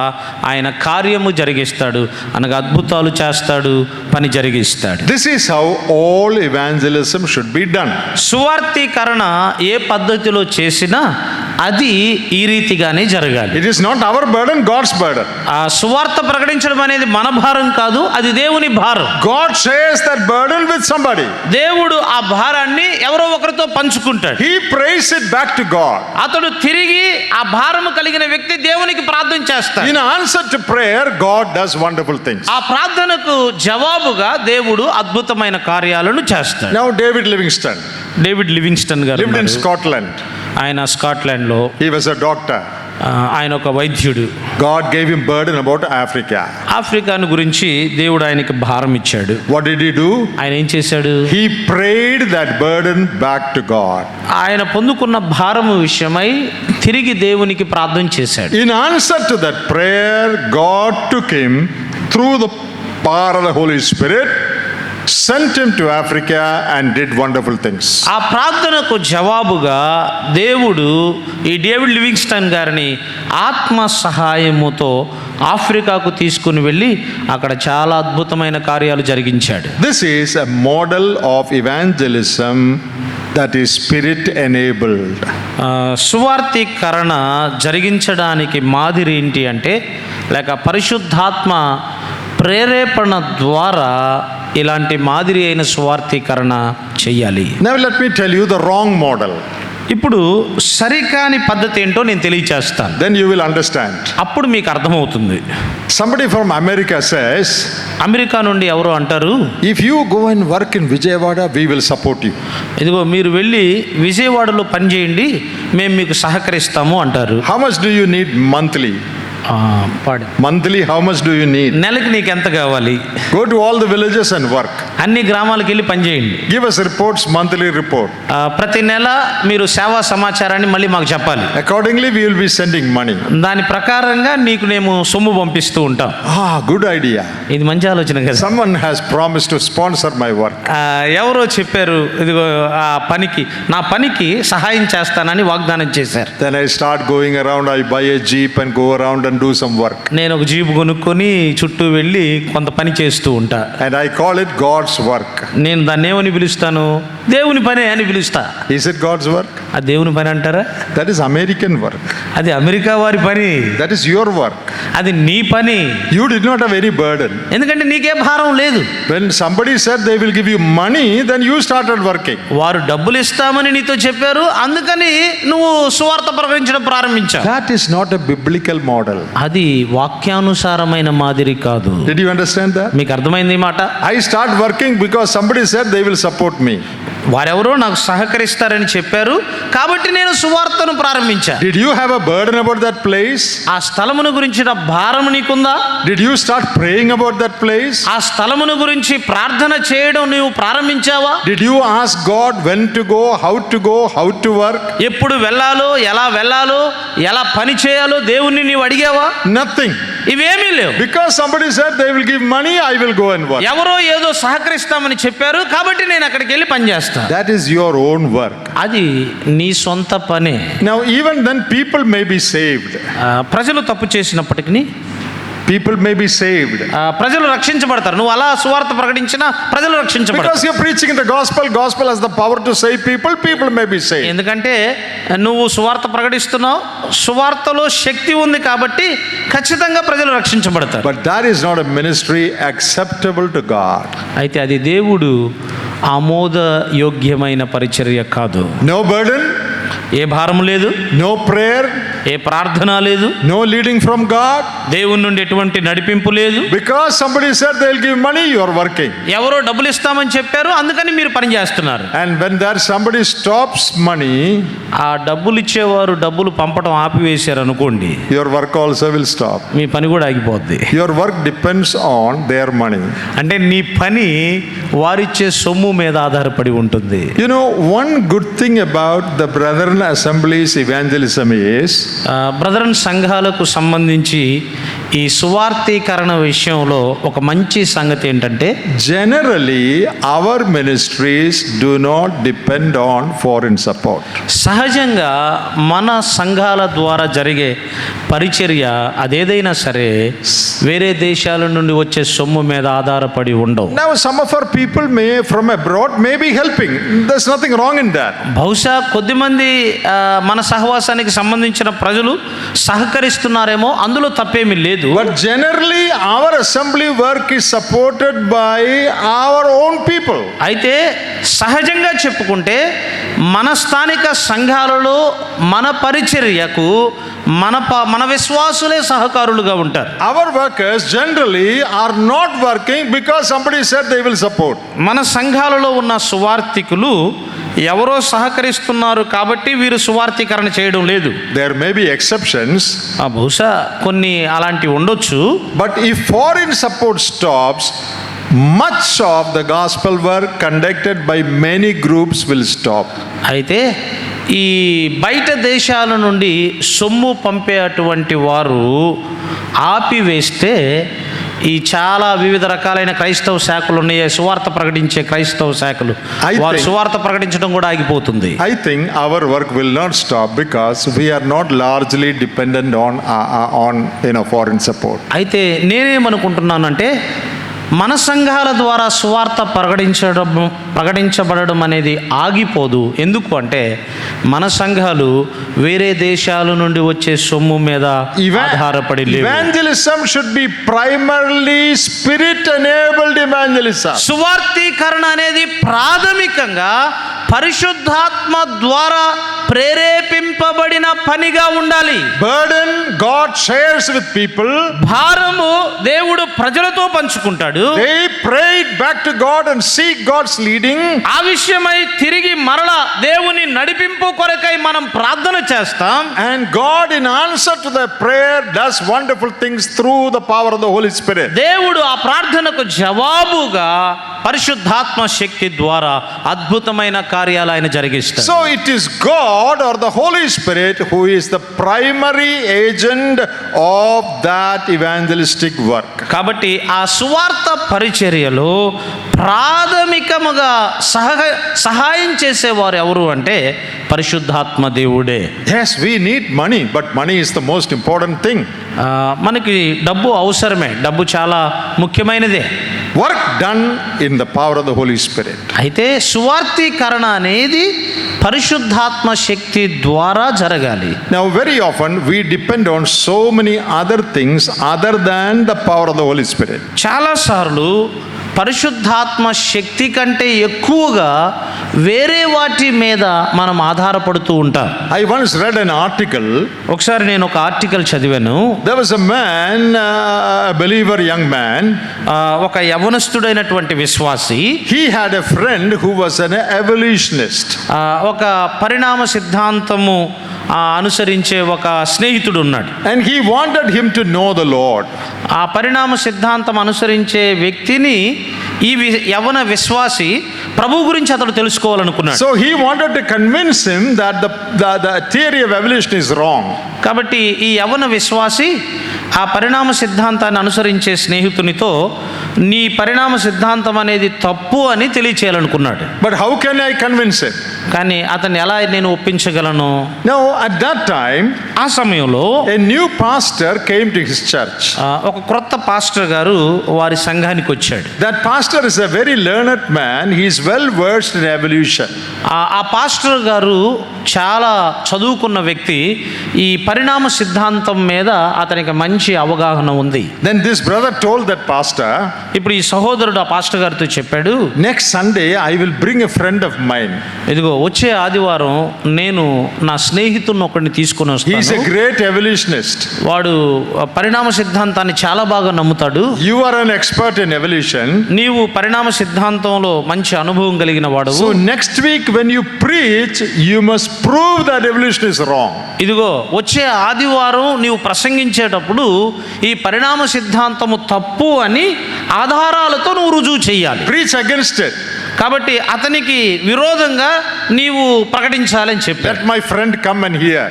[SPEAKER 2] ఆయన కార్యము జరిగిస్తాడు, అనగా అద్భుతాలు చేస్తాడు, పని జరిగిస్తాడు.
[SPEAKER 1] This is how all evangelism should be done.
[SPEAKER 2] సువార్తీకరణ ఏ పద్ధతిలో చేసినా అది ఈ రీతిగానే జరగాలి.
[SPEAKER 1] It is not our burden, God's burden.
[SPEAKER 2] ఆ సువార్త ప్రకటించడం అనేది మన భారం కాదు, అది దేవుని భారం.
[SPEAKER 1] God shares that burden with somebody.
[SPEAKER 2] దేవుడు ఆ భారాన్ని ఎవరో ఒకరితో పంచుకుంటాడు.
[SPEAKER 1] He prays it back to God.
[SPEAKER 2] అతడు తిరిగి ఆ భారము కలిగిన వ్యక్తి దేవునికి ప్రార్థన చేస్తాడు.
[SPEAKER 1] In answer to prayer, God does wonderful things.
[SPEAKER 2] ఆ ప్రార్థనకు జవాబుగా దేవుడు అద్భుతమైన కార్యాలను చేస్తాడు.
[SPEAKER 1] Now David Livingstone
[SPEAKER 2] David Livingstone గారు
[SPEAKER 1] lived in
[SPEAKER 2] ఉన్నారు.
[SPEAKER 1] Scotland.
[SPEAKER 2] ఆయన స్కాట్లాండ్లో,
[SPEAKER 1] He was a doctor.
[SPEAKER 2] ఆయన ఒక వైద్యుడు.
[SPEAKER 1] God gave him burden about Africa.
[SPEAKER 2] ఆఫ్రికాను గురించి దేవుడు ఆయనకి భారం ఇచ్చాడు.
[SPEAKER 1] What did he do?
[SPEAKER 2] ఆయన ఏం చేశాడు?
[SPEAKER 1] He prayed that burden back to God.
[SPEAKER 2] ఆయన పొందుకున్న భారము విషయమై తిరిగి దేవునికి ప్రార్థన చేశాడు.
[SPEAKER 1] In answer to that prayer, God took him through the power of the Holy Spirit, sent him to Africa and did wonderful things.
[SPEAKER 2] ఆ ప్రార్థనకు జవాబుగా దేవుడు ఈ డేవిడ్ లివింగ్స్టన్ గారిని ఆత్మ సహాయముతో ఆఫ్రికాకు తీసుకుని వెళ్ళి అక్కడ చాలా అద్భుతమైన కార్యాలు జరిగించాడు.
[SPEAKER 1] This is a model of evangelism that is spirit enabled.
[SPEAKER 2] సువార్తీకరణ జరిగించడానికి మాదిరి ఏంటి అంటే, లేక పరిశుద్ధాత్మ ప్రేరేపణ ద్వారా ఇలాంటి మాదిరి అయిన సువార్తీకరణ చెయ్యాలి.
[SPEAKER 1] Now let me tell you the wrong model.
[SPEAKER 2] ఇప్పుడు సరికాని పద్ధతి ఏంటో నేను తెలియచేస్తాను.
[SPEAKER 1] Then you will understand.
[SPEAKER 2] అప్పుడు మీకు అర్థమవుతుంది.
[SPEAKER 1] Somebody from America says,
[SPEAKER 2] America నుండి ఎవరో అంటారు,
[SPEAKER 1] if you go and work in Vijayawada, we will support you.
[SPEAKER 2] ఇదిగో మీరు వెళ్ళి విజయవాడలో పని చేయండి, మేము మీకు సహకరిస్తాము అంటారు.
[SPEAKER 1] How much do you need monthly?
[SPEAKER 2] పాడు.
[SPEAKER 1] Monthly, how much do you need?
[SPEAKER 2] నెలకి నీకు ఎంత కావాలి?
[SPEAKER 1] Go to all the villages and work.
[SPEAKER 2] అన్ని గ్రామాలకు వెళ్ళి పని చేయండి.
[SPEAKER 1] Give us reports, monthly report.
[SPEAKER 2] ప్రతి నెల మీరు సేవా సమాచారాన్ని మళ్ళీ మాకు చెప్పాలి.
[SPEAKER 1] Accordingly, we will be sending money.
[SPEAKER 2] దాని ప్రకారంగా నీకు మేము సొమ్ము పంపిస్తూ ఉంటాం.
[SPEAKER 1] Good idea.
[SPEAKER 2] ఇది మంచి ఆలోచన కదా.
[SPEAKER 1] Someone has promised to sponsor my work.
[SPEAKER 2] ఎవరో చెప్పారు, ఇదిగో ఆ పనికి, నా పనికి సహాయం చేస్తానని వాగ్దానం చేశారు.
[SPEAKER 1] Then I start going around, I buy a jeep and go around and do some work.
[SPEAKER 2] నేను ఒక జీపు కొనుక్కొని చుట్టూ వెళ్ళి కొంత పని చేస్తూ ఉంటా.
[SPEAKER 1] And I call it God's work.
[SPEAKER 2] నేను దాన్ని ఏమని పిలుస్తాను? దేవుని పని అని పిలుస్తా.
[SPEAKER 1] Is it God's work?
[SPEAKER 2] అది దేవుని పని అంటారా?
[SPEAKER 1] That is American work.
[SPEAKER 2] అది అమెరికా వారి పని.
[SPEAKER 1] That is your work.
[SPEAKER 2] అది నీ పని,
[SPEAKER 1] You did not have any burden.
[SPEAKER 2] ఎందుకంటే నీకే భారం లేదు.
[SPEAKER 1] When somebody said they will give you money, then you started working.
[SPEAKER 2] వారు డబ్బులు ఇస్తామని నీతో చెప్పారు, అందుకని నువ్వు సువార్త ప్రకటించడం ప్రారంభించావు.
[SPEAKER 1] That is not a biblical model.
[SPEAKER 2] అది వాక్యానుసారమైన మాదిరి కాదు.
[SPEAKER 1] Did you understand that?
[SPEAKER 2] మీకు అర్థమైంది ఈ మాట?
[SPEAKER 1] I start working because somebody said they will support me.
[SPEAKER 2] వారెవరో నాకు సహకరిస్తారని చెప్పారు కాబట్టి నేను సువార్తను ప్రారంభించా.
[SPEAKER 1] Did you have a burden about that place?
[SPEAKER 2] ఆ స్థలమును గురించిన భారం నీకుందా?
[SPEAKER 1] Did you start praying about that place?
[SPEAKER 2] ఆ స్థలమును గురించి ప్రార్థన చేయడం నువ్వు ప్రారంభించావా?
[SPEAKER 1] Did you ask God when to go, how to work?
[SPEAKER 2] ఎప్పుడు వెళ్ళాలో, ఎలా పని చేయాలో దేవుణ్ణి నీవు అడిగావా?
[SPEAKER 1] Nothing.
[SPEAKER 2] ఇవేమీ లేవు.
[SPEAKER 1] Because somebody said they will give money, I will go and work.
[SPEAKER 2] ఎవరో ఏదో సహకరిస్తామని చెప్పారు కాబట్టి నేను అక్కడికి వెళ్ళి పని చేస్తా.
[SPEAKER 1] That is your own work.
[SPEAKER 2] అది నీ సొంత పనే.
[SPEAKER 1] Now even then people may be saved.
[SPEAKER 2] ప్రజలు తప్పు చేసినప్పటికీ
[SPEAKER 1] People may be saved.
[SPEAKER 2] ప్రజలు రక్షించబడతారు. నువ్వు అలా సువార్త ప్రకటించినా ప్రజలు రక్షించబడతారు.
[SPEAKER 1] Because you're preaching the gospel has the power to save people may be saved.
[SPEAKER 2] ఎందుకంటే నువ్వు సువార్త ప్రకటిస్తున్నావు, సువార్తలో శక్తి ఉంది కాబట్టి ఖచ్చితంగా ప్రజలు రక్షించబడతారు.
[SPEAKER 1] But that is not a ministry acceptable to God.
[SPEAKER 2] అయితే అది దేవుడు ఆమోదయోగ్యమైన పరిచర్య కాదు.
[SPEAKER 1] No burden,
[SPEAKER 2] ఏ భారం లేదు,
[SPEAKER 1] no prayer,
[SPEAKER 2] ఏ ప్రార్థన లేదు,
[SPEAKER 1] no leading from God.
[SPEAKER 2] దేవుని నుండి ఎటువంటి నడిపింపు లేదు.
[SPEAKER 1] Because somebody said they'll give money, you are working.
[SPEAKER 2] ఎవరో డబ్బులు ఇస్తామని చెప్పారు, అందుకని మీరు పని చేస్తున్నారు.
[SPEAKER 1] And when there somebody stops money,
[SPEAKER 2] ఆ డబ్బులు ఇచ్చేవారు డబ్బులు పంపడం ఆపివేశారు అనుకోండి,
[SPEAKER 1] your work also will stop.
[SPEAKER 2] మీ పని కూడా ఆగిపోద్ది.
[SPEAKER 1] Your work depends on their money.
[SPEAKER 2] అంటే నీ పని వారిచ్చే సొమ్ము మీద ఆధారపడి ఉంటుంది.
[SPEAKER 1] You know, one good thing about the Brethren Assemblies evangelism is,
[SPEAKER 2] brethren సంఘాలకు సంబంధించి ఈ సువార్తీకరణ విషయంలో ఒక మంచి సంగతి ఏంటంటే,
[SPEAKER 1] generally our ministries do not depend on foreign support.
[SPEAKER 2] సహజంగా మన సంఘాల ద్వారా జరిగే పరిచర్య అదేదైనా సరే వేరే దేశాల నుండి వచ్చే సొమ్ము మీద ఆధారపడి ఉండవు.
[SPEAKER 1] Now some of our people may from abroad may be helping. There's nothing wrong in that.
[SPEAKER 2] బహుశా కొద్దిమంది మన సహవాసానికి సంబంధించిన ప్రజలు సహకరిస్తున్నారేమో, అందులో తప్పేమీ లేదు.
[SPEAKER 1] But generally our assembly work is supported by our own people.
[SPEAKER 2] అయితే సహజంగా చెప్పుకుంటే మన స్థానిక సంఘాలలో మన పరిచర్యకు మన విశ్వాసులే సహకారులుగా ఉంటారు.
[SPEAKER 1] Our workers generally are not working because somebody said they will support.
[SPEAKER 2] మన సంఘాలలో ఉన్న సువార్థికులు ఎవరో సహకరిస్తున్నారు కాబట్టి వీరు సువార్థీకరణ చేయడం లేదు.
[SPEAKER 1] There may be exceptions.
[SPEAKER 2] బహుశా కొన్ని అలాంటివి ఉండొచ్చు.
[SPEAKER 1] But if foreign support stops, much of the gospel work conducted by many groups will stop.
[SPEAKER 2] అయితే ఈ బయట దేశాల నుండి సొమ్ము పంపే అటువంటి వారు ఆపివేస్తే ఈ చాలా వివిధ రకాలైన క్రైస్తవ శాఖలు ఉన్నాయి, సువార్త ప్రకటించే క్రైస్తవ శాఖలు, వారు సువార్త ప్రకటించడం కూడా ఆగిపోతుంది.
[SPEAKER 1] I think our work will not stop because we are not largely dependent on foreign support.
[SPEAKER 2] అయితే నేనేమనుకుంటున్నానంటే మన సంఘాల ద్వారా సువార్త ప్రకటించబడడం అనేది ఆగిపోదు. ఎందుకు అంటే మన సంఘాలు వేరే దేశాల నుండి వచ్చే సొమ్ము మీద ఆధారపడి లేవు.
[SPEAKER 1] Evangelism should be primarily spirit enabled evangelism.
[SPEAKER 2] సువార్తీకరణ అనేది ప్రాథమికంగా పరిశుద్ధాత్మ ద్వారా ప్రేరేపింపబడిన పనిగా ఉండాలి.
[SPEAKER 1] Burden God shares with people.
[SPEAKER 2] భారము దేవుడు ప్రజలతో పంచుకుంటాడు.
[SPEAKER 1] They prayed back to God and seek God's leading.
[SPEAKER 2] ఆ విషయమై తిరిగి మరలా దేవుని నడిపింపు కొరకై మనం ప్రార్థన చేస్తాం.
[SPEAKER 1] And God in answer to the prayer does wonderful things through the power of the Holy Spirit.
[SPEAKER 2] దేవుడు ఆ ప్రార్థనకు జవాబుగా పరిశుద్ధాత్మ శక్తి ద్వారా అద్భుతమైన కార్యాలు ఆయన జరిగిస్తారు.
[SPEAKER 1] So it is God or the Holy Spirit who is the primary agent of that evangelistic work.
[SPEAKER 2] కాబట్టి ఆ సువార్త పరిచర్యలో ప్రాథమికముగా సహాయం చేసేవారు ఎవరు అంటే పరిశుద్ధాత్మ దేవుడే.
[SPEAKER 1] Yes, we need money, but money is the most important thing.
[SPEAKER 2] మనకి డబ్బు అవసరమే, డబ్బు చాలా ముఖ్యమైనదే.
[SPEAKER 1] Work done in the power of the Holy Spirit.
[SPEAKER 2] అయితే సువార్తీకరణ అనేది పరిశుద్ధాత్మ శక్తి ద్వారా జరగాలి.
[SPEAKER 1] Now, very often we depend on so many other things other than the power of the Holy Spirit.
[SPEAKER 2] చాలాసార్లు పరిశుద్ధాత్మ శక్తి కంటే ఎక్కువగా వేరే వాటి మీద మనం ఆధారపడుతూ ఉంటాం.
[SPEAKER 1] I once read an article.
[SPEAKER 2] ఒకసారి నేను ఒక ఆర్టికల్ చదివాను.
[SPEAKER 1] There was a man, a believer, young man.
[SPEAKER 2] ఒక యవనస్తుడైనటువంటి విశ్వాసి,
[SPEAKER 1] He had a friend who was an evolutionist.
[SPEAKER 2] ఒక పరిణామ సిద్ధాంతము అనుసరించే ఒక స్నేహితుడు ఉన్నాడు.
[SPEAKER 1] And he wanted him to know the Lord.
[SPEAKER 2] ఆ పరిణామ సిద్ధాంతం అనుసరించే వ్యక్తిని ఈ యవన విశ్వాసి ప్రభు గురించి అతడు తెలుసుకోవాలనుకున్నాడు.
[SPEAKER 1] So he wanted to convince him that the theory of evolution is wrong.
[SPEAKER 2] కాబట్టి ఈ యవన విశ్వాసి ఆ పరిణామ సిద్ధాంతాన్ని అనుసరించే స్నేహితునితో నీ పరిణామ సిద్ధాంతం అనేది తప్పు అని తెలియచేయాలనుకున్నాడు.
[SPEAKER 1] But how can I convince him?
[SPEAKER 2] కానీ అతన్ని ఎలా నేను ఒప్పించగలను?
[SPEAKER 1] Now, at that time,
[SPEAKER 2] ఆ సమయంలో
[SPEAKER 1] a new pastor came to his church.
[SPEAKER 2] ఒక క్రొత్త పాస్టర్ గారు వారి సంఘానికి వచ్చాడు.
[SPEAKER 1] That pastor is a very learned man. He is well versed in evolution.
[SPEAKER 2] ఆ పాస్టర్ గారు చాలా చదువుకున్న వ్యక్తి. ఈ పరిణామ సిద్ధాంతం మీద అతనికి మంచి అవగాహన ఉంది.
[SPEAKER 1] Then this brother told that pastor,
[SPEAKER 2] ఇప్పుడు ఈ సహోదరుడు ఆ పాస్టర్ గారితో చెప్పాడు,
[SPEAKER 1] next Sunday I will bring a friend of mine.
[SPEAKER 2] ఇదిగో వచ్చే ఆదివారం నేను నా స్నేహితుడిని ఒకరిని తీసుకుని
[SPEAKER 1] He is a
[SPEAKER 2] వస్తాను.
[SPEAKER 1] great evolutionist.
[SPEAKER 2] వాడు పరిణామ సిద్ధాంతాన్ని చాలా బాగా నమ్ముతాడు.
[SPEAKER 1] You are an expert in evolution.
[SPEAKER 2] నీవు పరిణామ సిద్ధాంతంలో మంచి అనుభవం కలిగిన వాడు.
[SPEAKER 1] So next week when you preach, you must prove that evolution is wrong.
[SPEAKER 2] ఇదిగో వచ్చే ఆదివారం నీవు ప్రసంగించేటప్పుడు ఈ పరిణామ సిద్ధాంతము తప్పు అని ఆధారాలతో నువ్వు రుజువు చేయాలి.
[SPEAKER 1] Preach against it.
[SPEAKER 2] కాబట్టి అతనికి విరోధంగా నీవు ప్రకటించాలని చెప్పాడు.
[SPEAKER 1] Let my friend come and hear.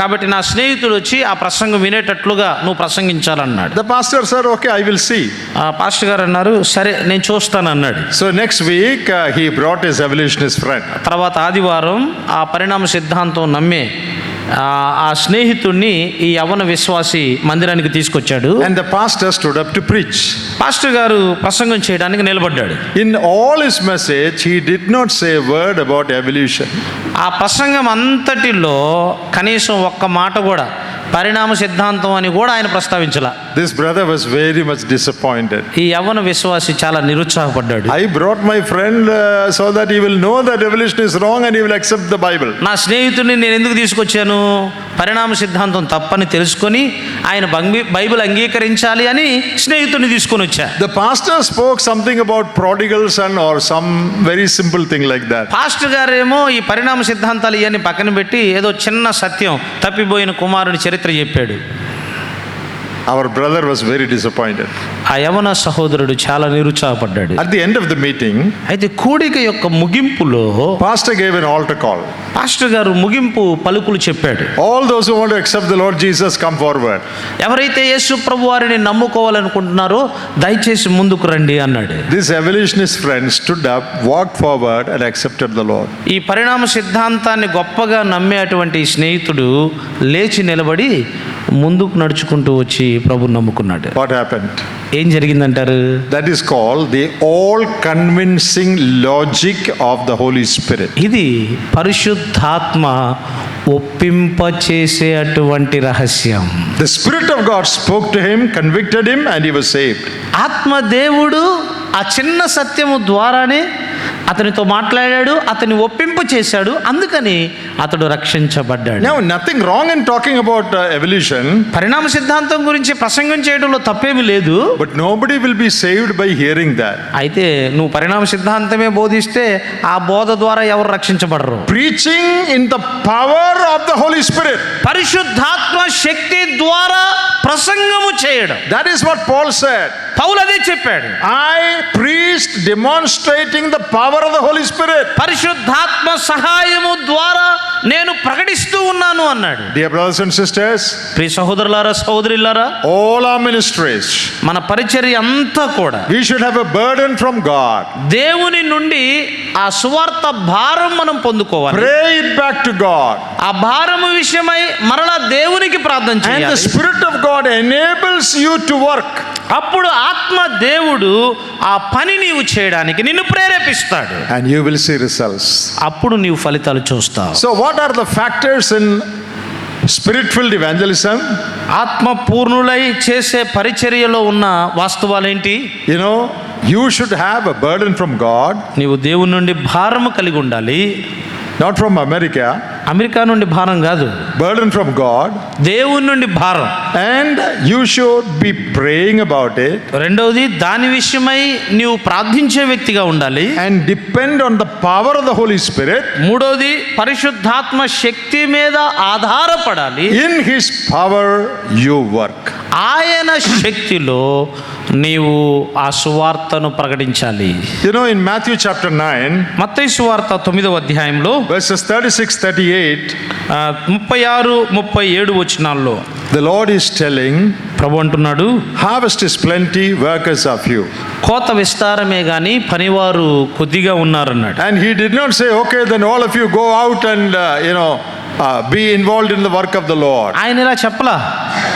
[SPEAKER 2] కాబట్టి నా స్నేహితుడు వచ్చి ఆ ప్రసంగం వినేటట్లుగా నువ్వు ప్రసంగించాలన్నాడు.
[SPEAKER 1] The pastor said, okay, I will see.
[SPEAKER 2] Pastor గారు అన్నారు, సరే నేను చూస్తాను అన్నాడు.
[SPEAKER 1] So next week he brought his evolutionist friend.
[SPEAKER 2] తర్వాత ఆదివారం ఆ పరిణామ సిద్ధాంతం నమ్మే ఆ స్నేహితుడిని ఈ యవన విశ్వాసి మందిరానికి తీసుకొచ్చాడు.
[SPEAKER 1] And the pastor stood up to preach.
[SPEAKER 2] Pastor గారు ప్రసంగం చేయడానికి నిలబడ్డాడు.
[SPEAKER 1] In all his message, he did not say a word about evolution.
[SPEAKER 2] ఆ ప్రసంగం అంతటిలో కనీసం ఒక్క మాట కూడా పరిణామ సిద్ధాంతం అని కూడా ఆయన ప్రస్తావించలా.
[SPEAKER 1] This brother was very much disappointed.
[SPEAKER 2] ఈ యవ్వన విశ్వాసి చాలా నిరుత్సాహపడ్డాడు.
[SPEAKER 1] I brought my friend so that he will know that evolution is wrong and he will accept the Bible.
[SPEAKER 2] నా స్నేహితుడిని నేను ఎందుకు తీసుకొచ్చాను? పరిణామ సిద్ధాంతం తప్పని తెలుసుకొని ఆయన బైబిల్ అంగీకరించాలి అని స్నేహితుడిని తీసుకొని వచ్చా.
[SPEAKER 1] The pastor spoke something about prodigal son or some very simple thing like that.
[SPEAKER 2] Pastor గారేమో ఈ పరిణామ సిద్ధాంతాలు ఇవన్నీ పక్కన పెట్టి ఏదో చిన్న సత్యం తప్పిపోయిన కుమారుని చరిత్ర చెప్పాడు.
[SPEAKER 1] Our brother was very disappointed.
[SPEAKER 2] ఆ యవన సహోదరుడు చాలా నిరుత్సాహపడ్డాడు.
[SPEAKER 1] At the end of the meeting,
[SPEAKER 2] అయితే కూడిక యొక్క ముగింపులో
[SPEAKER 1] pastor gave an altar call.
[SPEAKER 2] Pastor గారు ముగింపు పలుకులు చెప్పాడు.
[SPEAKER 1] All those who want to accept the Lord Jesus, come forward.
[SPEAKER 2] ఎవరైతే యేసు ప్రభు వారిని నమ్ముకోవాలనుకుంటున్నారో దయచేసి ముందుకు రండి అన్నాడు.
[SPEAKER 1] This evolutionist friend stood up, walked forward and accepted the Lord.
[SPEAKER 2] ఈ పరిణామ సిద్ధాంతాన్ని గొప్పగా నమ్మేటువంటి స్నేహితుడు లేచి నిలబడి ముందుకు నడుచుకుంటూ వచ్చి ప్రభుని నమ్ముకున్నాడు.
[SPEAKER 1] What happened?
[SPEAKER 2] ఏం జరిగిందంటారు?
[SPEAKER 1] That is called the all convincing logic of the Holy Spirit.
[SPEAKER 2] ఇది పరిశుద్ధాత్మ ఒప్పింపచేసే అటువంటి రహస్యం.
[SPEAKER 1] The Spirit of God spoke to him, convicted him and he was saved.
[SPEAKER 2] ఆత్మదేవుడు ఆ చిన్న సత్యము ద్వారానే అతనితో మాట్లాడాడు, అతని ఒప్పింపు చేశాడు, అందుకని అతడు రక్షించబడ్డాడు.
[SPEAKER 1] Now, nothing wrong in talking about evolution.
[SPEAKER 2] పరిణామ సిద్ధాంతం గురించి ప్రసంగం చేయడంలో తప్పేమీ లేదు.
[SPEAKER 1] But nobody will be saved by hearing that.
[SPEAKER 2] అయితే నువ్వు పరిణామ సిద్ధాంతమే బోధిస్తే ఆ బోధ ద్వారా ఎవరు రక్షించబడరు.
[SPEAKER 1] Preaching in the power of the Holy Spirit.
[SPEAKER 2] పరిశుద్ధాత్మ శక్తి ద్వారా ప్రసంగము చేయడం.
[SPEAKER 1] That is what Paul said.
[SPEAKER 2] పౌలు అదే చెప్పాడు.
[SPEAKER 1] I preached demonstrating the power of the Holy Spirit.
[SPEAKER 2] పరిశుద్ధాత్మ సహాయము ద్వారా నేను ప్రకటిస్తూ ఉన్నాను అన్నాడు.
[SPEAKER 1] Dear brothers and sisters,
[SPEAKER 2] ప్రియ సహోదరులారా సహోదరులారా,
[SPEAKER 1] all our ministries,
[SPEAKER 2] మన పరిచర్య అంతా కూడా
[SPEAKER 1] we should have a burden from God.
[SPEAKER 2] దేవుని నుండి ఆ సువార్త భారం మనం పొందుకోవాలి.
[SPEAKER 1] Pray it back to God.
[SPEAKER 2] ఆ భారము విషయమై మరలా దేవునికి ప్రార్థన
[SPEAKER 1] And the
[SPEAKER 2] చేయాలి.
[SPEAKER 1] Spirit of God enables you to work.
[SPEAKER 2] అప్పుడు ఆత్మ దేవుడు ఆ పని నీవు చేయడానికి నిన్ను ప్రేరేపిస్తాడు.
[SPEAKER 1] And you will see results.
[SPEAKER 2] అప్పుడు నీవు ఫలితాలు చూస్తావు.
[SPEAKER 1] So what are the factors in spirit-filled evangelism?
[SPEAKER 2] ఆత్మ పూర్ణులై చేసే పరిచర్యలో ఉన్న వాస్తవాలేంటి?
[SPEAKER 1] You know, you should have a burden from God,
[SPEAKER 2] నీవు దేవుని నుండి భారము కలిగి ఉండాలి.
[SPEAKER 1] not from America.
[SPEAKER 2] అమెరికా నుండి భారం కాదు,
[SPEAKER 1] Burden from God.
[SPEAKER 2] దేవుని నుండి భారం.
[SPEAKER 1] And you should be praying about it
[SPEAKER 2] రెండవది, దాని విషయమై నీవు ప్రార్థించే వ్యక్తిగా ఉండాలి.
[SPEAKER 1] and depend on the power of the Holy Spirit.
[SPEAKER 2] మూడవది, పరిశుద్ధాత్మ శక్తి మీద ఆధారపడాలి.
[SPEAKER 1] In His power you work.
[SPEAKER 2] ఆయన శక్తిలో నీవు ఆ సువార్తను ప్రకటించాలి.
[SPEAKER 1] You know, in Matthew chapter 9,
[SPEAKER 2] మత్తయి సువార్త 9వ అధ్యాయంలో
[SPEAKER 1] verses 36-38,
[SPEAKER 2] 36-37 వచనాల్లో
[SPEAKER 1] the Lord is telling,
[SPEAKER 2] ప్రభు అంటున్నాడు,
[SPEAKER 1] harvest is plenty, workers are few.
[SPEAKER 2] కోత విస్తారమే గాని పనివారు కొద్దిగా ఉన్నారన్నాడు.
[SPEAKER 1] And He did not say, okay, then all of you go out and, be involved in the work of the Lord.
[SPEAKER 2] ఆయన ఇలా చెప్పలా,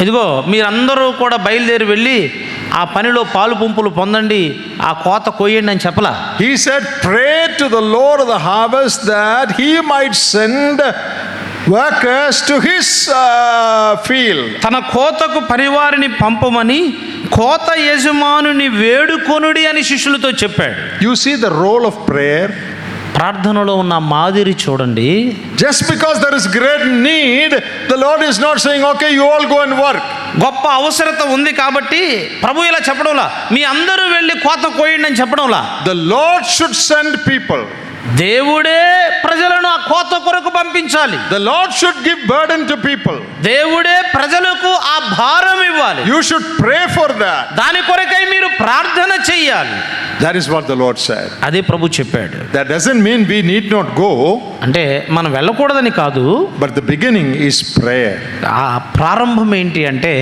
[SPEAKER 2] ఇదిగో మీరందరూ కూడా బయలుదేరి వెళ్ళి ఆ పనిలో పాలు పంపులు పొందండి, ఆ కోత కొయ్యండి అని చెప్పలా.
[SPEAKER 1] He said, pray to the Lord of the harvest that He might send workers to His field.
[SPEAKER 2] తన కోతకు పనివారిని పంపమని కోత యజమానుని వేడుకొనుడి అని శిష్యులతో చెప్పాడు.
[SPEAKER 1] You see the role of prayer?
[SPEAKER 2] ప్రార్థనలో ఉన్న మాదిరి చూడండి.
[SPEAKER 1] Just because there is great need, the Lord is not saying, okay, you all go and work.
[SPEAKER 2] గొప్ప అవసరత ఉంది కాబట్టి ప్రభు ఇలా చెప్పడంలా, మీ అందరూ వెళ్ళి కోత కోయండి అని చెప్పడంలా.
[SPEAKER 1] The Lord should send people.
[SPEAKER 2] దేవుడే ప్రజలను ఆ కోత కొరకు పంపించాలి.
[SPEAKER 1] The Lord should give burden to people.
[SPEAKER 2] దేవుడే ప్రజలకు ఆ భారం ఇవ్వాలి.
[SPEAKER 1] You should pray for that.
[SPEAKER 2] దాని కొరకై మీరు ప్రార్థన చెయ్యాలి.
[SPEAKER 1] That is what the Lord said.
[SPEAKER 2] అదే ప్రభు చెప్పాడు.
[SPEAKER 1] That doesn't mean we need not go,
[SPEAKER 2] అంటే మనం వెళ్ళకూడదని కాదు,
[SPEAKER 1] but the beginning is prayer.
[SPEAKER 2] ఆ ప్రారంభం ఏంటి అంటే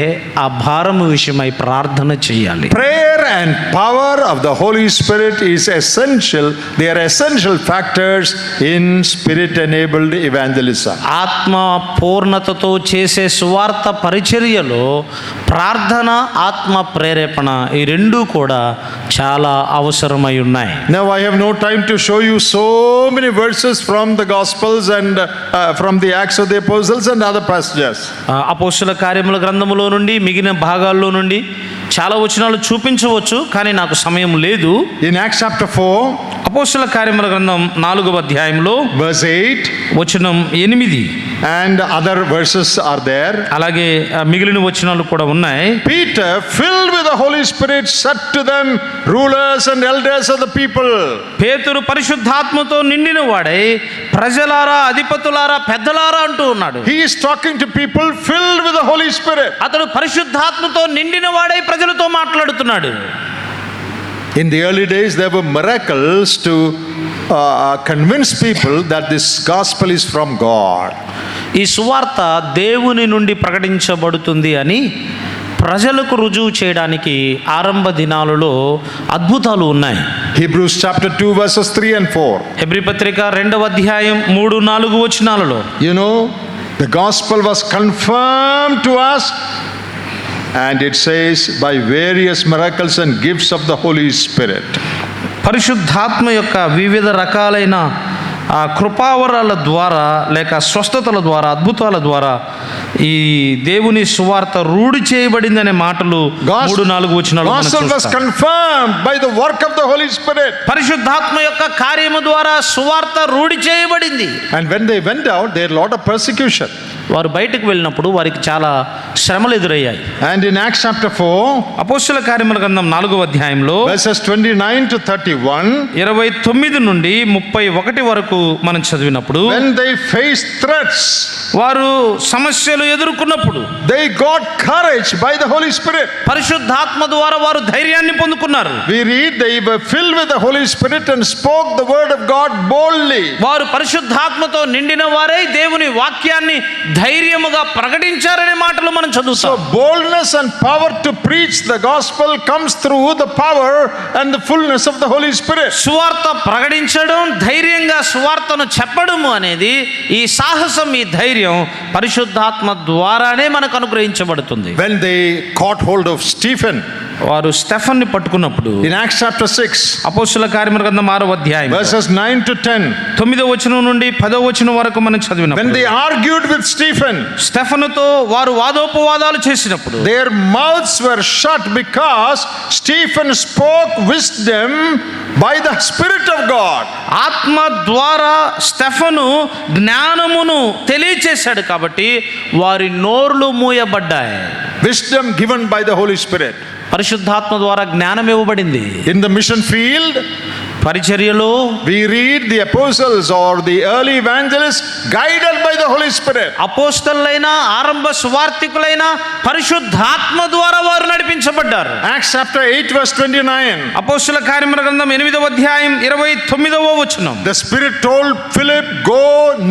[SPEAKER 2] ఆ భారం విషయమై ప్రార్థన చెయ్యాలి.
[SPEAKER 1] Prayer and power of the Holy Spirit is essential. They are essential factors in spirit-enabled evangelism.
[SPEAKER 2] ఆత్మ పూర్ణతతో చేసే సువార్త పరిచర్యలో ప్రార్థన, ఆత్మ ప్రేరేపణ ఈ రెండూ కూడా చాలా అవసరమై ఉన్నాయి.
[SPEAKER 1] Now I have no time to show you so many verses from the Gospels and from the Acts of the Apostles and other passages.
[SPEAKER 2] అపోస్తల కార్యముల గ్రంథములో నుండి మిగిలిన భాగాల్లో నుండి చాలా వచనాలు చూపించవచ్చు, కానీ నాకు సమయం లేదు.
[SPEAKER 1] In Acts chapter 4,
[SPEAKER 2] అపోస్తల కార్యముల గ్రంథం 4వ అధ్యాయంలో
[SPEAKER 1] verse 8,
[SPEAKER 2] వచనం 8
[SPEAKER 1] and other verses are there.
[SPEAKER 2] అలాగే మిగిలిన వచనాలు కూడా ఉన్నాయి.
[SPEAKER 1] Peter, filled with the Holy Spirit, said to them, rulers and elders of the people.
[SPEAKER 2] పేతురు పరిశుద్ధాత్మతో నిండిన వాడై ప్రజలారా, అధిపతులారా, పెద్దలారా అంటూ ఉన్నాడు.
[SPEAKER 1] He is talking to people filled with the Holy Spirit.
[SPEAKER 2] అతడు పరిశుద్ధాత్మతో నిండిన వాడై ప్రజలతో మాట్లాడుతున్నాడు.
[SPEAKER 1] In the early days, there were miracles to convince people that this gospel is from God.
[SPEAKER 2] ఈ సువార్త దేవుని నుండి ప్రకటించబడుతుంది అని ప్రజలకు రుజువు చేయడానికి ఆరంభ దినాలలో అద్భుతాలు ఉన్నాయి.
[SPEAKER 1] Hebrews chapter 2 verses 3 and 4.
[SPEAKER 2] Hebrew పత్రిక 2వ అధ్యాయం 3-4 వచనాలలో,
[SPEAKER 1] You know, the gospel was confirmed to us, and it says by various miracles and gifts of the Holy Spirit.
[SPEAKER 2] పరిశుద్ధాత్మ యొక్క వివిధ రకాలైన ఆ కృపావరాల ద్వారా లేక స్వస్థతల ద్వారా, అద్భుతాల ద్వారా ఈ దేవుని సువార్త రూఢి చేయబడిందనే మాటలు 3-4 వచనాలు మనం
[SPEAKER 1] Gospel was
[SPEAKER 2] చూస్తాం.
[SPEAKER 1] confirmed by the work of the Holy Spirit.
[SPEAKER 2] పరిశుద్ధాత్మ యొక్క కార్యము ద్వారా సువార్త రూఢి చేయబడింది.
[SPEAKER 1] And when they went out, there were a lot of persecution.
[SPEAKER 2] వారు బయటకు వెళ్ళినప్పుడు వారికి చాలా శ్రమలు ఎదురయ్యాయి.
[SPEAKER 1] And in Acts chapter 4,
[SPEAKER 2] అపోస్తల కార్యముల గ్రంథం 4వ అధ్యాయంలో
[SPEAKER 1] verses 29 to 31,
[SPEAKER 2] 29 నుండి 31 వరకు మనం చదివినప్పుడు,
[SPEAKER 1] when they faced threats,
[SPEAKER 2] వారు సమస్యలు ఎదుర్కొన్నప్పుడు
[SPEAKER 1] they got courage by the Holy Spirit.
[SPEAKER 2] పరిశుద్ధాత్మ ద్వారా వారు ధైర్యాన్ని పొందుకున్నారు.
[SPEAKER 1] We read they were filled with the Holy Spirit and spoke the word of God boldly.
[SPEAKER 2] వారు పరిశుద్ధాత్మతో నిండిన వారై దేవుని వాక్యాన్ని ధైర్యముగా ప్రకటించారనే మాటలు మనం
[SPEAKER 1] So
[SPEAKER 2] చదువుతాం.
[SPEAKER 1] boldness and power to preach the gospel comes through the power and the fullness of the Holy Spirit.
[SPEAKER 2] సువార్త ప్రకటించడం, ధైర్యంగా సువార్తను చెప్పడము అనేది, ఈ సాహసం, ఈ ధైర్యం పరిశుద్ధాత్మ ద్వారానే మనకు అనుగ్రహించబడుతుంది.
[SPEAKER 1] When they caught hold of Stephen
[SPEAKER 2] వారు స్టెఫన్ని పట్టుకున్నప్పుడు
[SPEAKER 1] in Acts chapter 6
[SPEAKER 2] అపోస్తలుల కార్యముల గ్రంథం 6వ అధ్యాయం
[SPEAKER 1] verses 9 to 10,
[SPEAKER 2] 9వ వచనం నుండి 10వ వచనం వరకు మనం
[SPEAKER 1] when
[SPEAKER 2] చదివినప్పుడు,
[SPEAKER 1] they argued with Stephen,
[SPEAKER 2] స్టెఫనుతో వారు వాదోపవాదాలు చేసినప్పుడు
[SPEAKER 1] their mouths were shut because Stephen spoke wisdom by the Spirit of God.
[SPEAKER 2] ఆత్మ ద్వారా స్టెఫను జ్ఞానమును తెలియచేశాడు కాబట్టి వారి నోర్లు మూయబడ్డాయి.
[SPEAKER 1] Wisdom given by the Holy Spirit.
[SPEAKER 2] పరిశుద్ధాత్మ ద్వారా జ్ఞానం ఇవ్వబడింది.
[SPEAKER 1] In the mission field,
[SPEAKER 2] పరిచర్యలో
[SPEAKER 1] we read the apostles or the early evangelists guided by the Holy Spirit.
[SPEAKER 2] అపోస్తలులైన ఆరంభ సువార్తికులైన పరిశుద్ధాత్మ ద్వారా వారు నడిపించబడ్డారు.
[SPEAKER 1] Acts chapter 8 verse 29.
[SPEAKER 2] అపోస్తలుల కార్యముల గ్రంథం 8వ అధ్యాయం 29వ వచనం,
[SPEAKER 1] The Spirit told Philip, go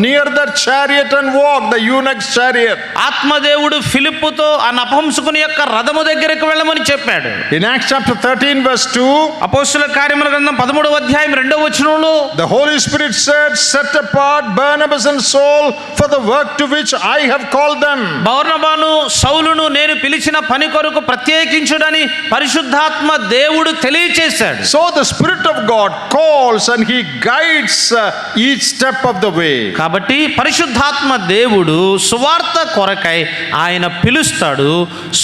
[SPEAKER 1] near that chariot and walk, the eunuch's chariot.
[SPEAKER 2] ఆత్మదేవుడు ఫిలిప్పుతో ఆ నపుంసకుని యొక్క రథము దగ్గరికి వెళ్ళమని చెప్పాడు.
[SPEAKER 1] In Acts chapter 13 verse 2,
[SPEAKER 2] అపోస్తలుల కార్యముల గ్రంథం 13వ అధ్యాయం 2వ వచనంలో
[SPEAKER 1] the Holy Spirit said, set apart Barnabas and Saul for the work to which I have called them.
[SPEAKER 2] బర్నబాను సౌలును నేను పిలిచిన పని కొరకు ప్రత్యేకించుడని పరిశుద్ధాత్మ దేవుడు తెలియచేశాడు.
[SPEAKER 1] So the Spirit of God calls and He guides each step of the way.
[SPEAKER 2] కాబట్టి పరిశుద్ధాత్మ దేవుడు సువార్త కొరకై ఆయన పిలుస్తాడు,